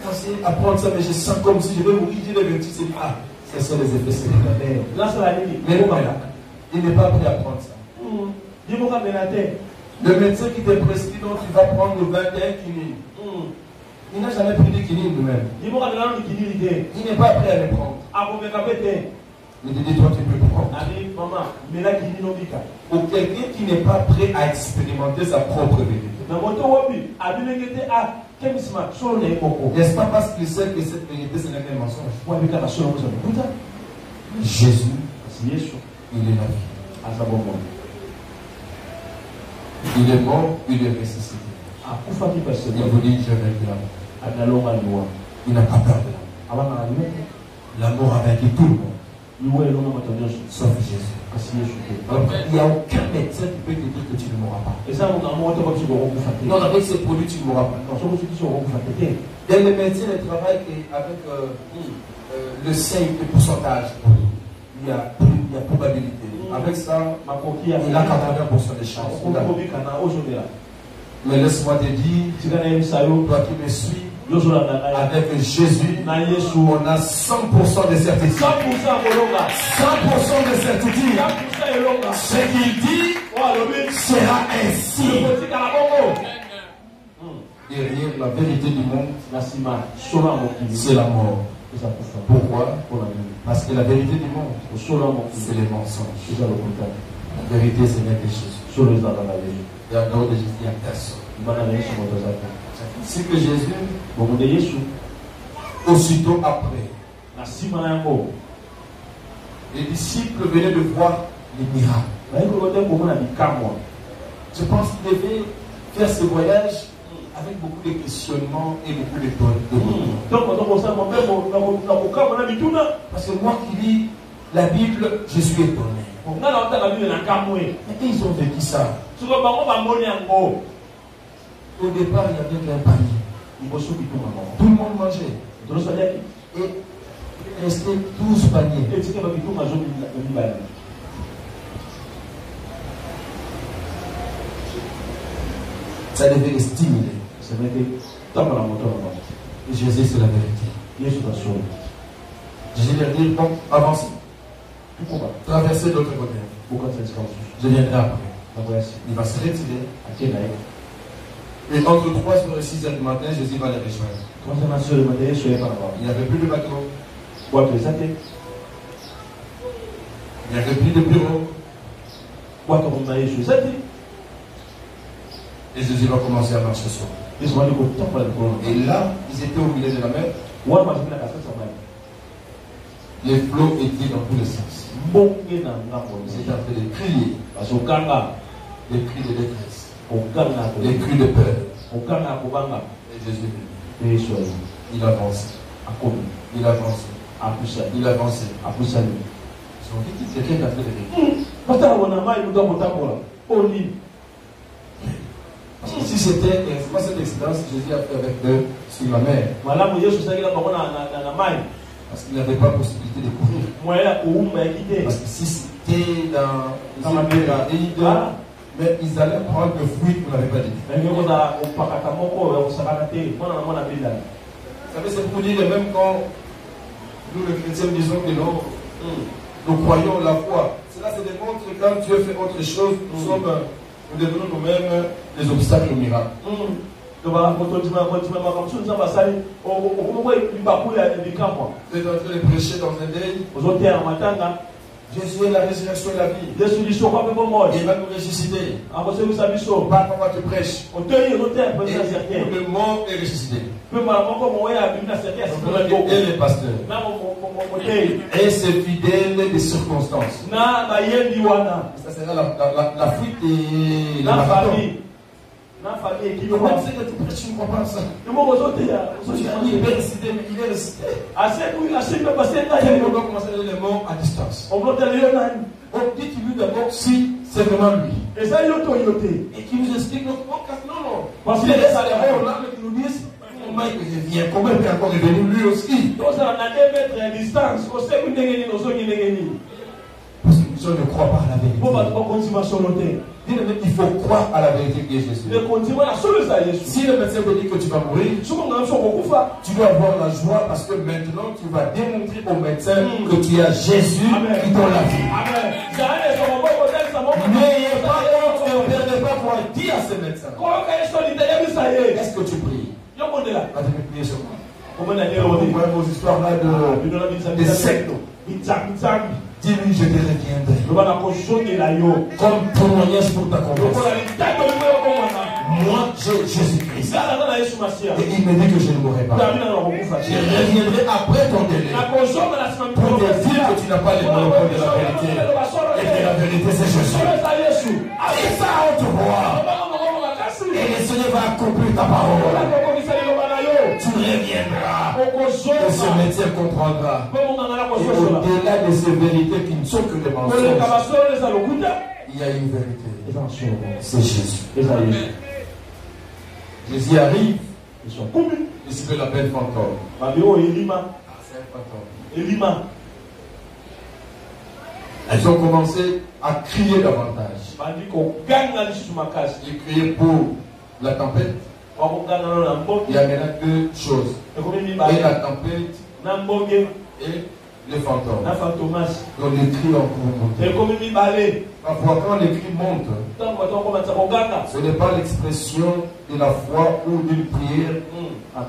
Quand c'est apprendre ça, mais je sens comme si je vais mourir, je vais me dire, ah, ce sont les effets secondaires. Mais il n'est pas prêt à prendre ça. Le médecin qui te prescrit, donc il va prendre le 21 quinine. Il n'a jamais pris de quinine lui-même. Il n'est pas prêt à les prendre. Il te dit, toi tu peux prendre. Ou quelqu'un qui n'est pas prêt à expérimenter sa propre vérité. N'est-ce pas parce qu'il sait que cette vérité ce n'est qu'un mensonge? Jésus, il est la vie. Il est mort, il est ressuscité. Il vous dit, je vais là. Il n'a pas peur de l'amour. L'amour a vaincu tout le monde. Sauf Jésus. Alors, il n'y a aucun médecin qui peut te dire que tu ne mourras pas. Non, avec ces produits, tu ne mourras pas. Et les médecins ne travaillent avec le seuil de pourcentage. Il y a probabilité. Avec ça, il a 80% de chances. Mais laisse-moi te dire, toi qui me suis, avec Jésus, on a 100% de certitude. 100% de certitude. Ce qu'il dit sera ainsi. Derrière la vérité du monde, c'est la mort. Pourquoi? Parce que la vérité du monde, c'est les mensonges. La vérité, c'est bien quelque chose. Et en dehors de Jésus, il n'y a personne. C'est que Jésus, aussitôt après, les disciples venaient de voir les miracles. Je pense qu'ils devaient faire ce voyage avec beaucoup de questionnements et beaucoup de parce que moi qui lis la Bible, je suis étonné. Et ils ont vécu ça. Au départ, il y avait un panier. Tout le monde mangeait. Et il restait 12 paniers. Ça devait les stimuler. Et Jésus, c'est la vérité. Jésus leur dit, bon, avancez. Traversez de l'autre côté. Je viendrai après. Il va se retirer. Et entre 3h et 6h du matin, Jésus va les rejoindre. Il n'y avait plus de bateau. Il n'y avait plus de bureau. Et Jésus va commencer à marcher sur eux. Et là, ils étaient au milieu de la mer. Les flots étaient dans tous les sens. Ils étaient en train de crier. Des cris de détresse. Des cris de peur. Et Jésus venu. Il avançait. Il avançait. Il avançait. Ils ont dit que quelqu'un a fait des cris. c'était pas cette expérience que Jésus a fait avec eux sur la mer. Parce qu'il n'avait pas possibilité de courir. Parce que si c'était dans la pyramide, mais ils allaient prendre le fruit qu'on n'avait pas dit. Vous savez, c'est pour dire, même quand nous les chrétiens disons que non, nous croyons la foi. Cela se démontre que quand Dieu fait autre chose, nous devenons nous-mêmes des obstacles au miracle. Vous êtes en train de prêcher dans un deuil. Jésus est la résurrection et la vie. Il va nous ressusciter. Pas comment tu prêches. Et le mort est ressuscité. Et les pasteurs. Et c'est fidèle des circonstances. Ça sera la fuite et la famille. Comment c'est que tu prêches, tu ne comprends pas ça? Il est ressuscité, mais il est ressusté. On doit commencer à donner les mots à distance. On dit qu'il lui d'abord si c'est vraiment lui. Et qui nous explique notre podcast. Non. Parce qu'il est resté là, qui nous disent comment il revient, comment il est encore revenu lui aussi. Parce que je ne crois pas à la vérité. Il faut croire à la vérité qui est Jésus. Si le médecin te dit que tu vas mourir, tu dois avoir la joie parce que maintenant tu vas démontrer au médecin que tu as Jésus qui donne la vie. N'ayez pas honte, ne perdez pas pour dire à ce médecin. Est-ce que tu pries? Va-t-il prier sur moi? Vous voyez vos histoires là de sectes. Dis-lui, je te reviendrai. Comme témoignage pour ta confiance. Moi, j'ai Jésus-Christ. Et il me dit que je ne mourrai pas. Je reviendrai après ton délai. Pour te dire que tu n'as pas les monopoles de la vérité. Et que la vérité, c'est Jésus. Avec ça, on te voit. Et le Seigneur va accomplir ta parole. Tu reviendras. Et ce médecin comprendra. Et au-delà de ces vérités qui ne sont que des mensonges, il y a une vérité. C'est Jésus. Jésus arrive. Et ce que l'appelle fantôme. C'est un fantôme. Elles ont commencé à crier davantage. Ils criaient pour la tempête. Il y a maintenant deux choses. Et la tempête et les fantômes. Donc les cris ont monté. Parfois quand les cris montent, ce n'est pas l'expression de la foi ou d'une prière.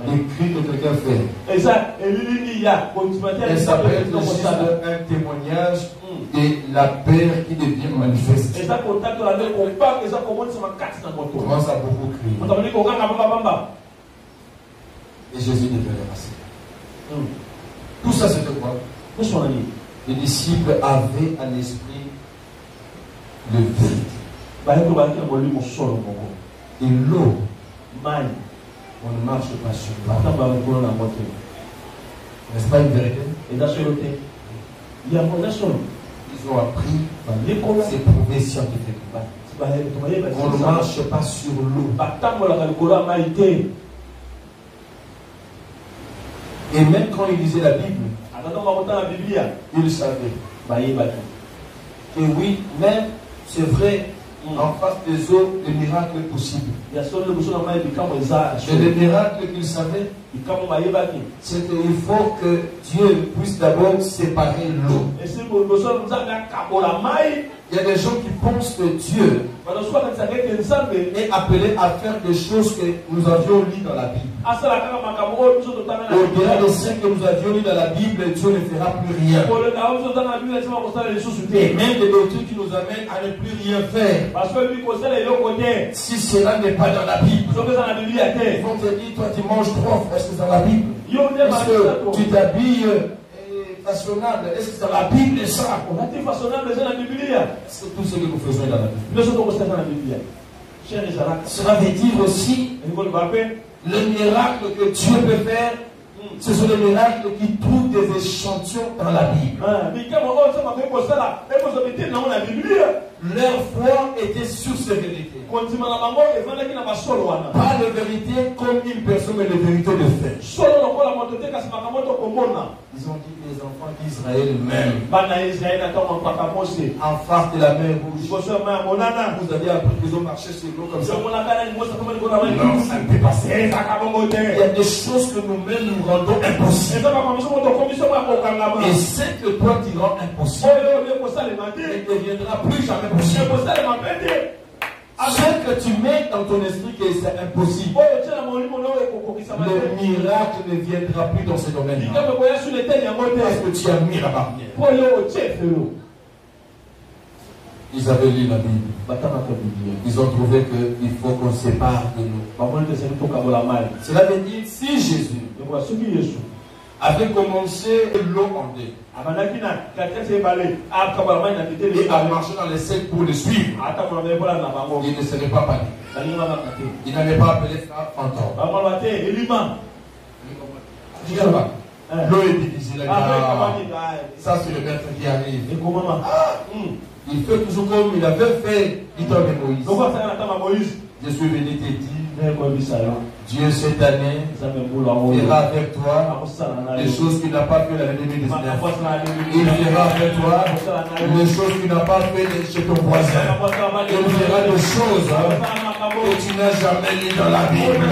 Les cris que quelqu'un fait. Et ça peut être juste un témoignage de la peur qui devient manifeste. On commence à beaucoup crier. Et Jésus devait les passer. Tout ça c'était quoi? Les disciples avaient un esprit de vérité. Et l'eau, on ne marche pas sur l'eau. N'est-ce pas une vérité? Ils ont appris, c'est prouvé scientifiquement. On ne marche pas sur l'eau. Et même quand ils lisaient la Bible, ils savaient. Et oui, même c'est vrai, en face des eaux, le miracle est possible. Et le miracle qu'ils savaient, c'est qu'il faut que Dieu puisse d'abord séparer l'eau. Il y a des gens qui pensent que Dieu est appelé à faire des choses que nous avions lues dans la Bible. Au-delà de ce que nous avions lu dans la Bible, Dieu ne fera plus rien. Et même des doctrines qui nous amènent à ne plus rien faire. Si cela n'est pas dans la Bible, ils vont te dire, toi tu manges trop, est-ce que c'est dans la Bible? Est-ce que tu t'habilles fashionable, est-ce que c'est dans la Bible ça? C'est tout ce que nous faisons dans la Bible. Cela veut dire aussi le miracle que Dieu peut faire. Ce sont les miracles qui trouvent des échantillons dans la Bible. leur foi était sur ces vérités. Pas de vérité comme une personne, mais de vérité de fait. Ils ont dit les enfants d'Israël même. En face de la mer rouge. Vous avez appris qu'ils ont marché sur l'eau comme ça. Non, ça ne peut pas passer. Il y a des choses que nous-mêmes nous rendons impossibles. Et ce que toi tu rends impossible ne deviendra plus jamais possible. Ce que tu mets dans ton esprit que c'est impossible, le miracle ne viendra plus dans ce domaine-là. Parce que tu as mis la barrière. Ils avaient lu la Bible. Ils ont trouvé qu'il faut qu'on se sépare de nous. Cela veut dire si Jésus avait commencé l'eau en deux et a marché dans les cercles pour le suivre, il ne serait pas parti. Il n'avait pas appelé ça fantôme. L'eau est divisée. Ça c'est le maître qui arrive. Il fait toujours comme il avait fait l'histoire de Moïse. Je suis venu te dire, Dieu cette année fera avec toi les choses qu'il n'a pas fait l'année 2019. Il fera avec toi les choses qu'il n'a pas fait chez ton voisin. Il fera des choses que tu n'as jamais lues dans la Bible.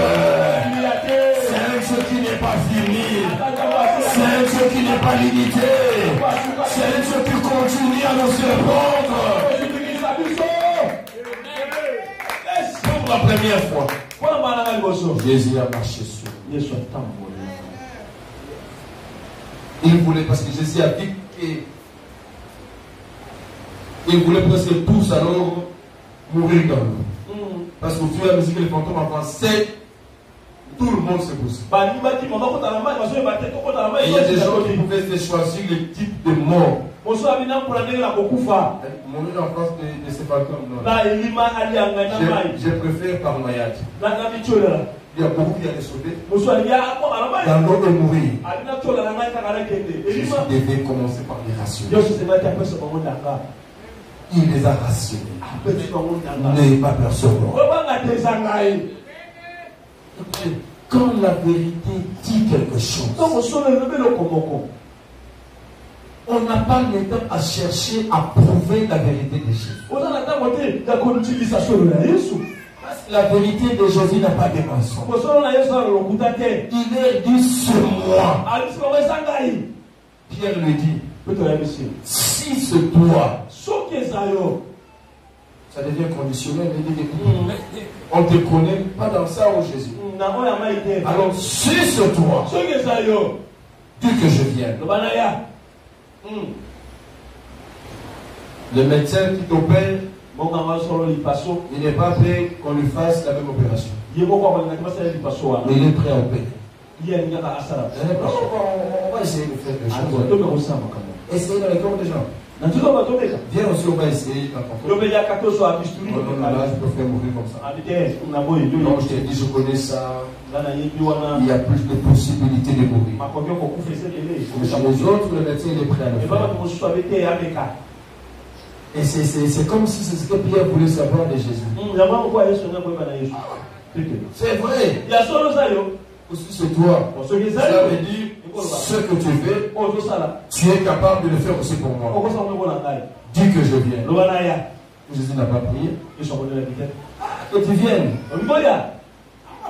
C'est un Dieu qui n'est pas fini. C'est un Dieu qui n'est pas limité. C'est un Dieu qui continue à nous surprendre. La première fois, Jésus a marché sur lui. Il voulait, parce que Jésus a dit qu'il voulait presque tous alors mourir dans l'eau. Parce qu'au fur et à mesure que les fantômes avançaient, tout le monde se pousse. Il y a des gens qui pouvaient choisir le type de mort. Mourir en face de ces fantômes. Je préfère par noyade. Il y a beaucoup qui allaient sauter dans l'eau et mourir. Jésus devait commencer par les rassurer. Il les a rassurés. N'ayez pas peur sur moi. Quand la vérité dit quelque chose, on n'a pas le temps à chercher à prouver la vérité de Jésus. La vérité de Jésus n'a pas de mensonge. Il est dit sur moi. Pierre lui dit, si c'est toi, ça devient conditionnel. On ne te connaît pas dans ça, oh Jésus. Alors, si c'est toi, dis que je vienne. Le médecin qui t'opère, il n'est pas prêt qu'on lui fasse la même opération. Mais il est prêt à opérer. On va essayer de faire des choses. Essayez dans les corps des gens. Viens aussi, on va essayer. Non, je peux faire mourir comme ça. Non, je t'ai dit, je connais ça. Il y a plus de possibilités de mourir. Mais chez les autres, le médecin est prêt à le faire. Et c'est comme si c'est ce que Pierre voulait savoir de Jésus. C'est vrai. Aussi c'est toi. Ça veut dire ce que tu fais, tu es capable de le faire aussi pour moi. Dis que je viens. Jésus n'a pas prié. Que tu viennes.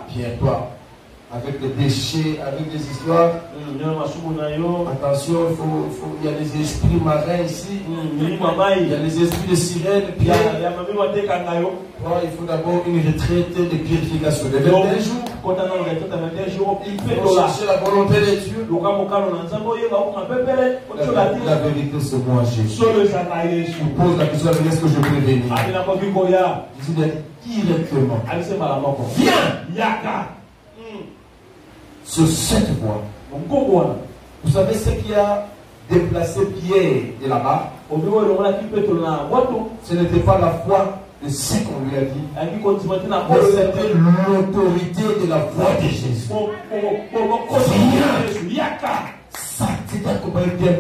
Pierre, toi, avec des déchets, avec des histoires. Attention, il y a des esprits marins ici. Il y a des esprits de sirène. Pierre, il faut d'abord une retraite de purification. De 21 jours. Il faut chercher la volonté de Dieu. La vérité, c'est moi, Jésus. Je pose la question, est-ce que je peux venir? Jésus dit directement. Viens. Sur cette voie. Vous savez ce qui a déplacé Pierre de là-bas? Ce n'était pas la foi de ce qu'on lui a dit, mais c'était l'autorité de la voix de Jésus. Viens. Ça, c'est accompagné bien.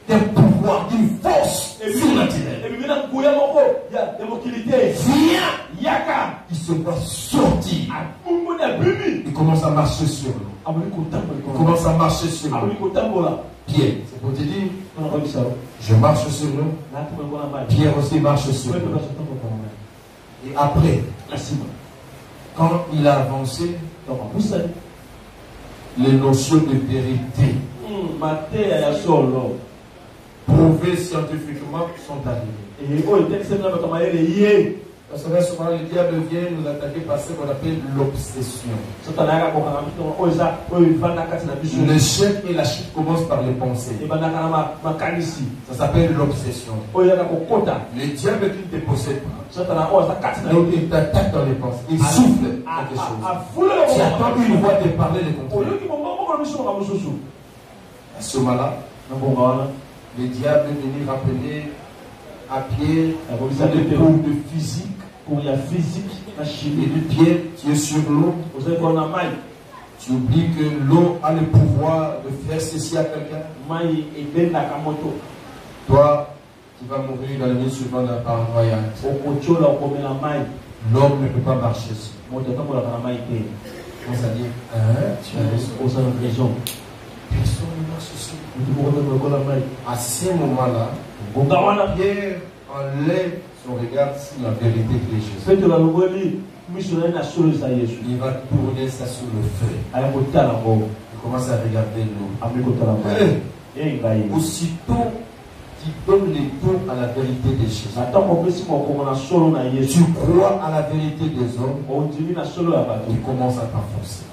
d'un pouvoir, d'une force surnaturelle. Viens, il se voit sortir. Il commence à marcher sur l'eau. Il commence à marcher sur l'eau. Pierre, c'est pour te dire, je marche sur l'eau. Pierre aussi marche sur l'eau. Et après, quand il a avancé, les notions de vérité prouvées scientifiquement sont arrivées. Parce que souvent le diable vient nous attaquer par ce qu'on appelle l'obsession. L'échec et la chute commencent par les pensées. Ça s'appelle l'obsession. Le diable qui ne te possède pas. Donc il t'attaque dans les pensées. Il souffle quelque chose. Tu attends une voix te parler de contrôle. À ce moment-là, le diable est venu rappeler à Pierre des cours de physique. Pour la physique, la chimie. Et de Pierre, tu es sur l'eau. Tu oublies que l'eau a le pouvoir de faire ceci à quelqu'un. Toi, tu vas mourir dans l'année suivante par un voyage. L'homme ne peut pas marcher sur. Comment ça dit? Tu as raison. Personne ne marche sur. À ce moment-là, Pierre enlève son regard sur la vérité de Jésus. Il va tourner ça sur le feu. Il commence à regarder l'eau. Aussitôt, tu donnes les tours à la vérité de Jésus. Tu crois à la vérité des hommes. Il commence à t'enfoncer.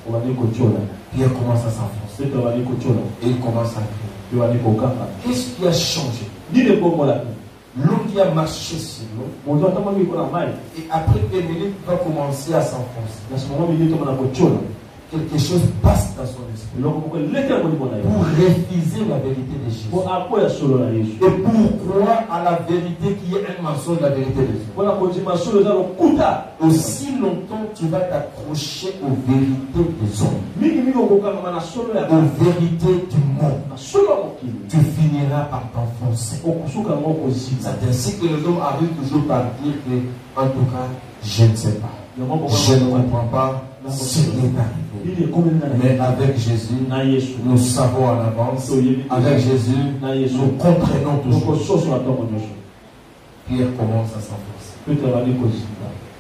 Pierre commence à s'enfoncer. Et il commence à crier. Qu'est-ce qui a changé? L'eau qui a marché sur l'eau. Et après 2 minutes, il va commencer à s'enfoncer. Quelque chose passe dans son esprit. Pour refuser la vérité de Jésus. Et pour croire à la vérité qui est un mensonge de la vérité de Jésus. Aussi longtemps tu vas t'accrocher aux vérités des hommes. Aux vérités du monde. Tu finiras par t'enfoncer. C'est ainsi que les hommes arrivent toujours par dire que, en tout cas, je ne sais pas. Je ne comprends pas ce qui est arrivé. Mais avec Jésus, nous savons en avance. Avec Jésus, nous comprenons toujours. Pierre commence à s'enfoncer.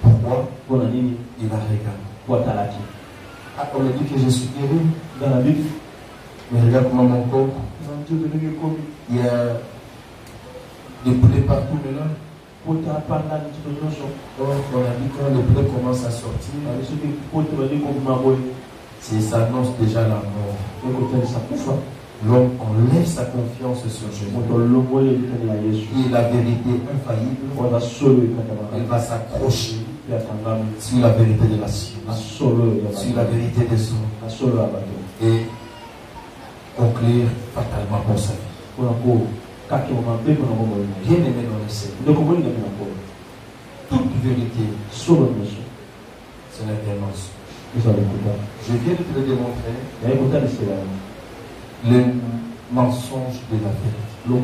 Pourquoi? Il a regardé. On a dit que je suis guéri. Mais regarde comment mon corps. Il y a des plaies partout maintenant. On a dit quand les plaies commencent à sortir, ça annonce déjà la mort. L'homme enlève sa confiance sur Jésus. Et la vérité infaillible, elle va s'accrocher sur la vérité de la science, sur la vérité des hommes, et conclure fatalement pour sa vie. Bien aimé dans le Seigneur, toute vérité, ce n'est qu'un mensonge. Je viens de te le démontrer. Le mensonge de la vérité.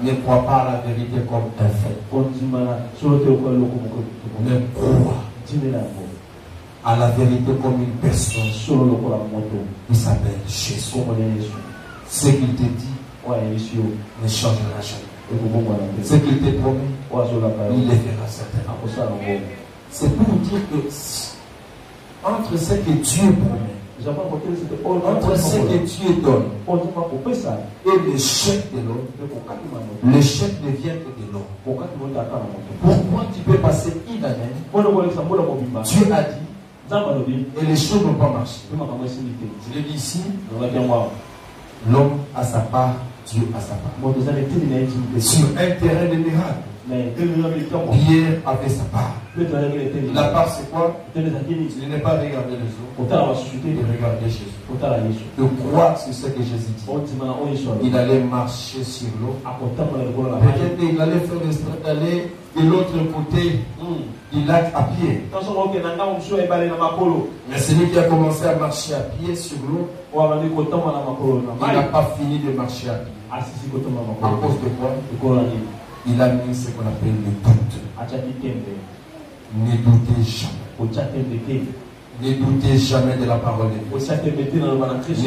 Ne crois pas à la vérité comme un fait. Mais crois à la vérité comme une personne. Il s'appelle Jésus. Ce qu'il te dit ne changera jamais. Ce qu'il te promet, il le fera certainement. C'est pour vous dire que entre ce que Dieu promet, entre ce que Dieu donne et l'échec de l'homme, l'échec ne vient que de l'homme. Pourquoi tu peux passer une année, Dieu a dit, et les choses n'ont pas marché. Je l'ai dit ici, l'homme a sa part, Dieu a sa part. Sur un terrain de miracle, Pierre avait sa part. La part c'est quoi? Ce n'est pas regarder les autres, mais regarder Jésus. De croire sur ce que Jésus dit. Il allait marcher sur l'eau. Peut-être qu'il allait faire l'exprès d'aller de l'autre côté du lac à pied. Mais celui qui a commencé à marcher à pied sur l'eau, il n'a pas fini de marcher à pied. À cause de quoi? Il a mis ce qu'on appelle le doute. Ne doutez jamais. Ne doutez jamais de la parole de Dieu.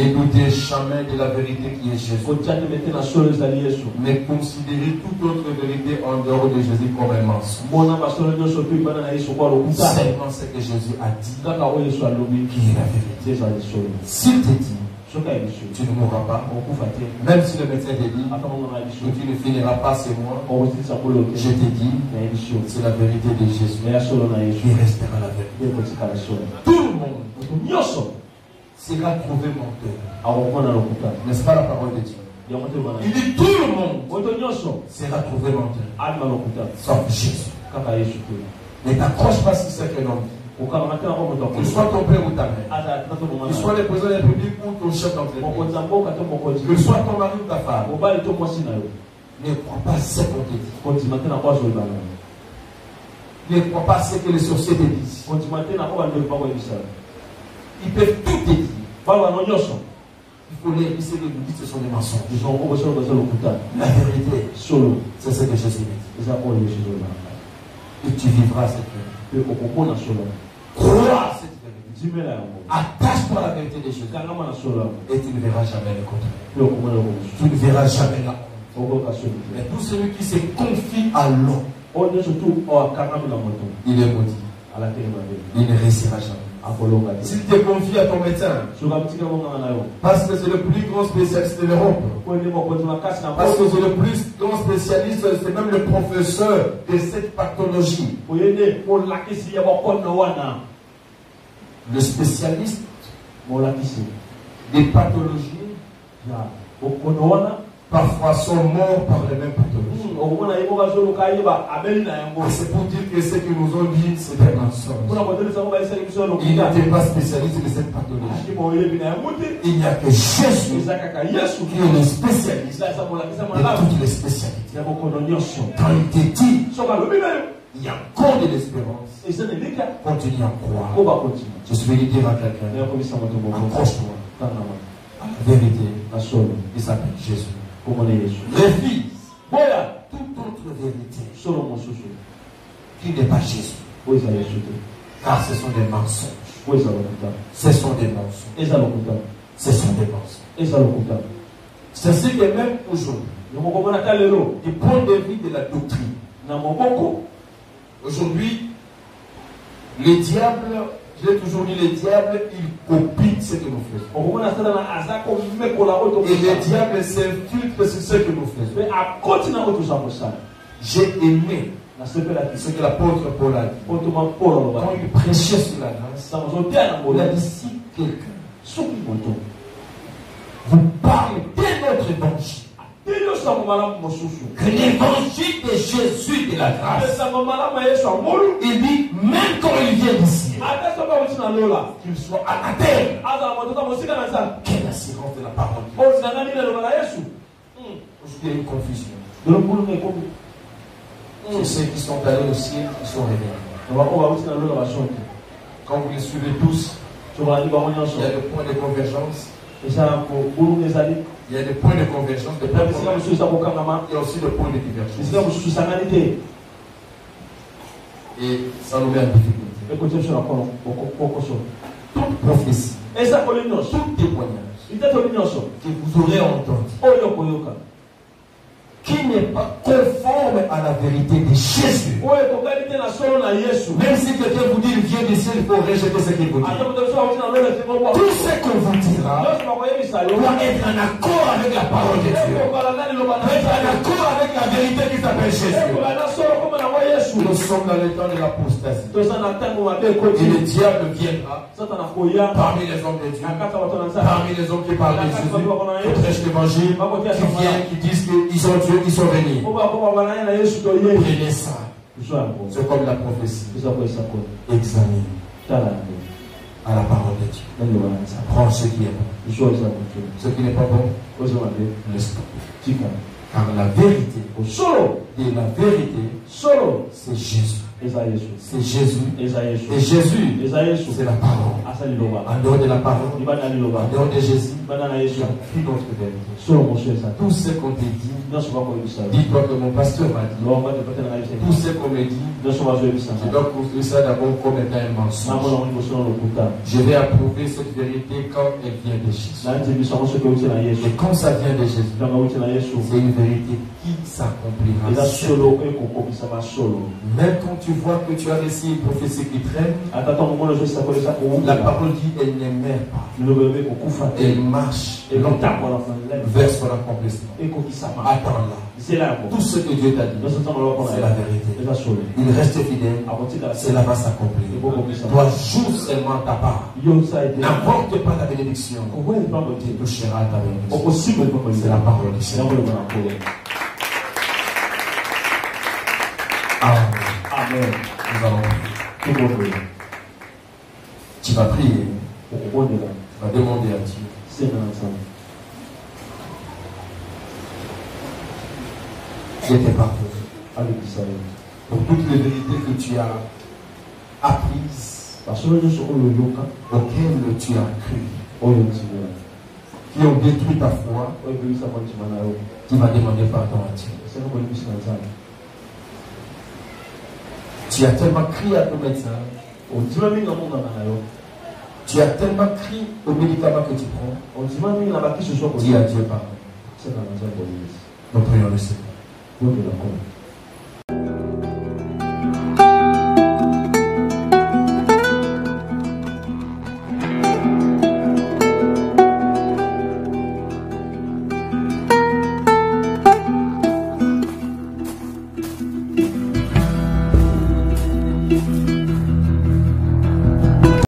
Ne doutez jamais de la vérité qui est Jésus. Mais considérez toute autre vérité en dehors de Jésus comme un mensonge. Seulement ce que Jésus a dit qui est la vérité. S'il te dit, tu ne mourras pas, même si le médecin te dit que tu ne finiras pas ces mois, je te dis, c'est la vérité de Jésus qui restera la vérité. Tout le monde sera trouvé menteur. N'est-ce pas la parole de Dieu? Il dit tout le monde sera trouvé menteur, sauf Jésus. Ne t'accroche pas si c'est que non. Qu'il soit ton père ou ta mère, qu'il soit le président de la République ou ton chef d'entreprise, qu'il soit ton mari ou ta femme, ne crois pas ce qu'on te dit. Ne crois pas ce que les sociétés disent. Ils peuvent tout te dire. Il faut les laisser de nous dire que ce sont des mensonges. La vérité, c'est ce que Jésus dit. Et tu vivras cette vérité. Crois cette vérité. Attache-toi à la vérité de Jésus. Et tu ne verras jamais le contraire. Tu ne verras jamais la honte. Mais tout celui qui se confie à l'homme, il est maudit. Il ne réussira jamais. S'il te confie à ton médecin, parce que c'est le plus grand spécialiste de l'Europe, parce que c'est le plus grand spécialiste, c'est même le professeur de cette pathologie. Le spécialiste des pathologies parfois sont morts par les mêmes pathologies. C'est pour dire que ce que nous ont dit, c'est un mensonge. Il n'était pas spécialiste de cette pathologie. Il n'y a que Jésus qui est le spécialiste de toutes les spécialités. Quand il te dit, il y a encore de l'espérance, continue à croire. Je suis venu dire à quelqu'un, accroche-toi à la vérité, il s'appelle Jésus. Refuse toute autre vérité qui n'est pas Jésus. Car ce sont des mensonges. Ce sont des mensonges. Ce sont des mensonges. C'est ce que même aujourd'hui, du point de vue de la doctrine, aujourd'hui, les diables, j'ai toujours dit, les diables, ils copient ce que nous faisons. Et les diables s'infiltrent sur ce que nous faisons. J'ai aimé ce que l'apôtre Paul a dit. Quand il prêchait sur la grâce, il a dit, si quelqu'un vous parle de notre évangile, que l'évangile de Jésus de la grâce, il dit, même quand il vient d'ici, qu'il soit anathème. Quelle assurance de la parole de Dieu. Aujourd'hui, il y a une confusion. Et ceux qui sont allés au ciel, ils sont réveillés. Quand vous les suivez tous, il y a des points de convergence. Il y a des points de convergence, il y a aussi des points de divergence. Et ça nous met en difficulté. Toute prophétie, tout témoignage que vous aurez entendu, qui n'est pas conforme à la vérité de Jésus. Même si quelqu'un vous dit qu'il vient du ciel, il faut rejeter ce qu'il vous dit. Tout ce qu'on vous dira doit être en accord avec la parole de Dieu. Doit être en accord avec la vérité qui s'appelle Jésus. Nous sommes dans le temps de l'apostasie. Et le diable viendra parmi les hommes de Dieu, parmi les hommes qui parlent de Jésus, qui prêchent l'évangile, qui viennent, qui disent qu'ils ont Dieu, ils sont venus. Prenez ça. C'est comme la prophétie. Examine à la parole de Dieu. Prends ce qui est bon. Ce qui n'est pas bon, laisse tomber. Car la vérité et la vérité, c'est Jésus. C'est Jésus. Et Jésus, c'est la parole. En dehors de la parole, en dehors de Jésus, il n'y a plus d'autre vérité. Tout ce qu'on te dit, dis-toi que mon pasteur m'a dit. Tout ce qu'on me dit, je dois construire ça d'abord comme étant un mensonge. Je vais approuver cette vérité quand elle vient de Jésus. Et quand ça vient de Jésus, c'est une vérité qui s'accomplira. Même quand tu vois que tu as reçu une prophétie qui traîne, la parole dit elle n'aimait pas. Elle marche vers son accomplissement. Attends-la. Tout ce que Dieu t'a dit, c'est la vérité. Il reste fidèle, cela va s'accomplir. Toi, joue seulement ta part. N'apporte pas la bénédiction. Tu toucheras ta bénédiction. C'est la parole du Seigneur. Amen. Nous allons prier. Tu vas prier. Tu vas demander à Dieu. Je t'ai pardonné pour toutes les vérités que tu as apprises, auxquelles tu as cru, qui ont détruit ta foi. Tu vas demander pardon à Dieu. Tu as tellement crié à ton médecin. Tu as tellement crié aux médicaments que tu prends. Dis à Dieu pardon. Nous prions le Seigneur.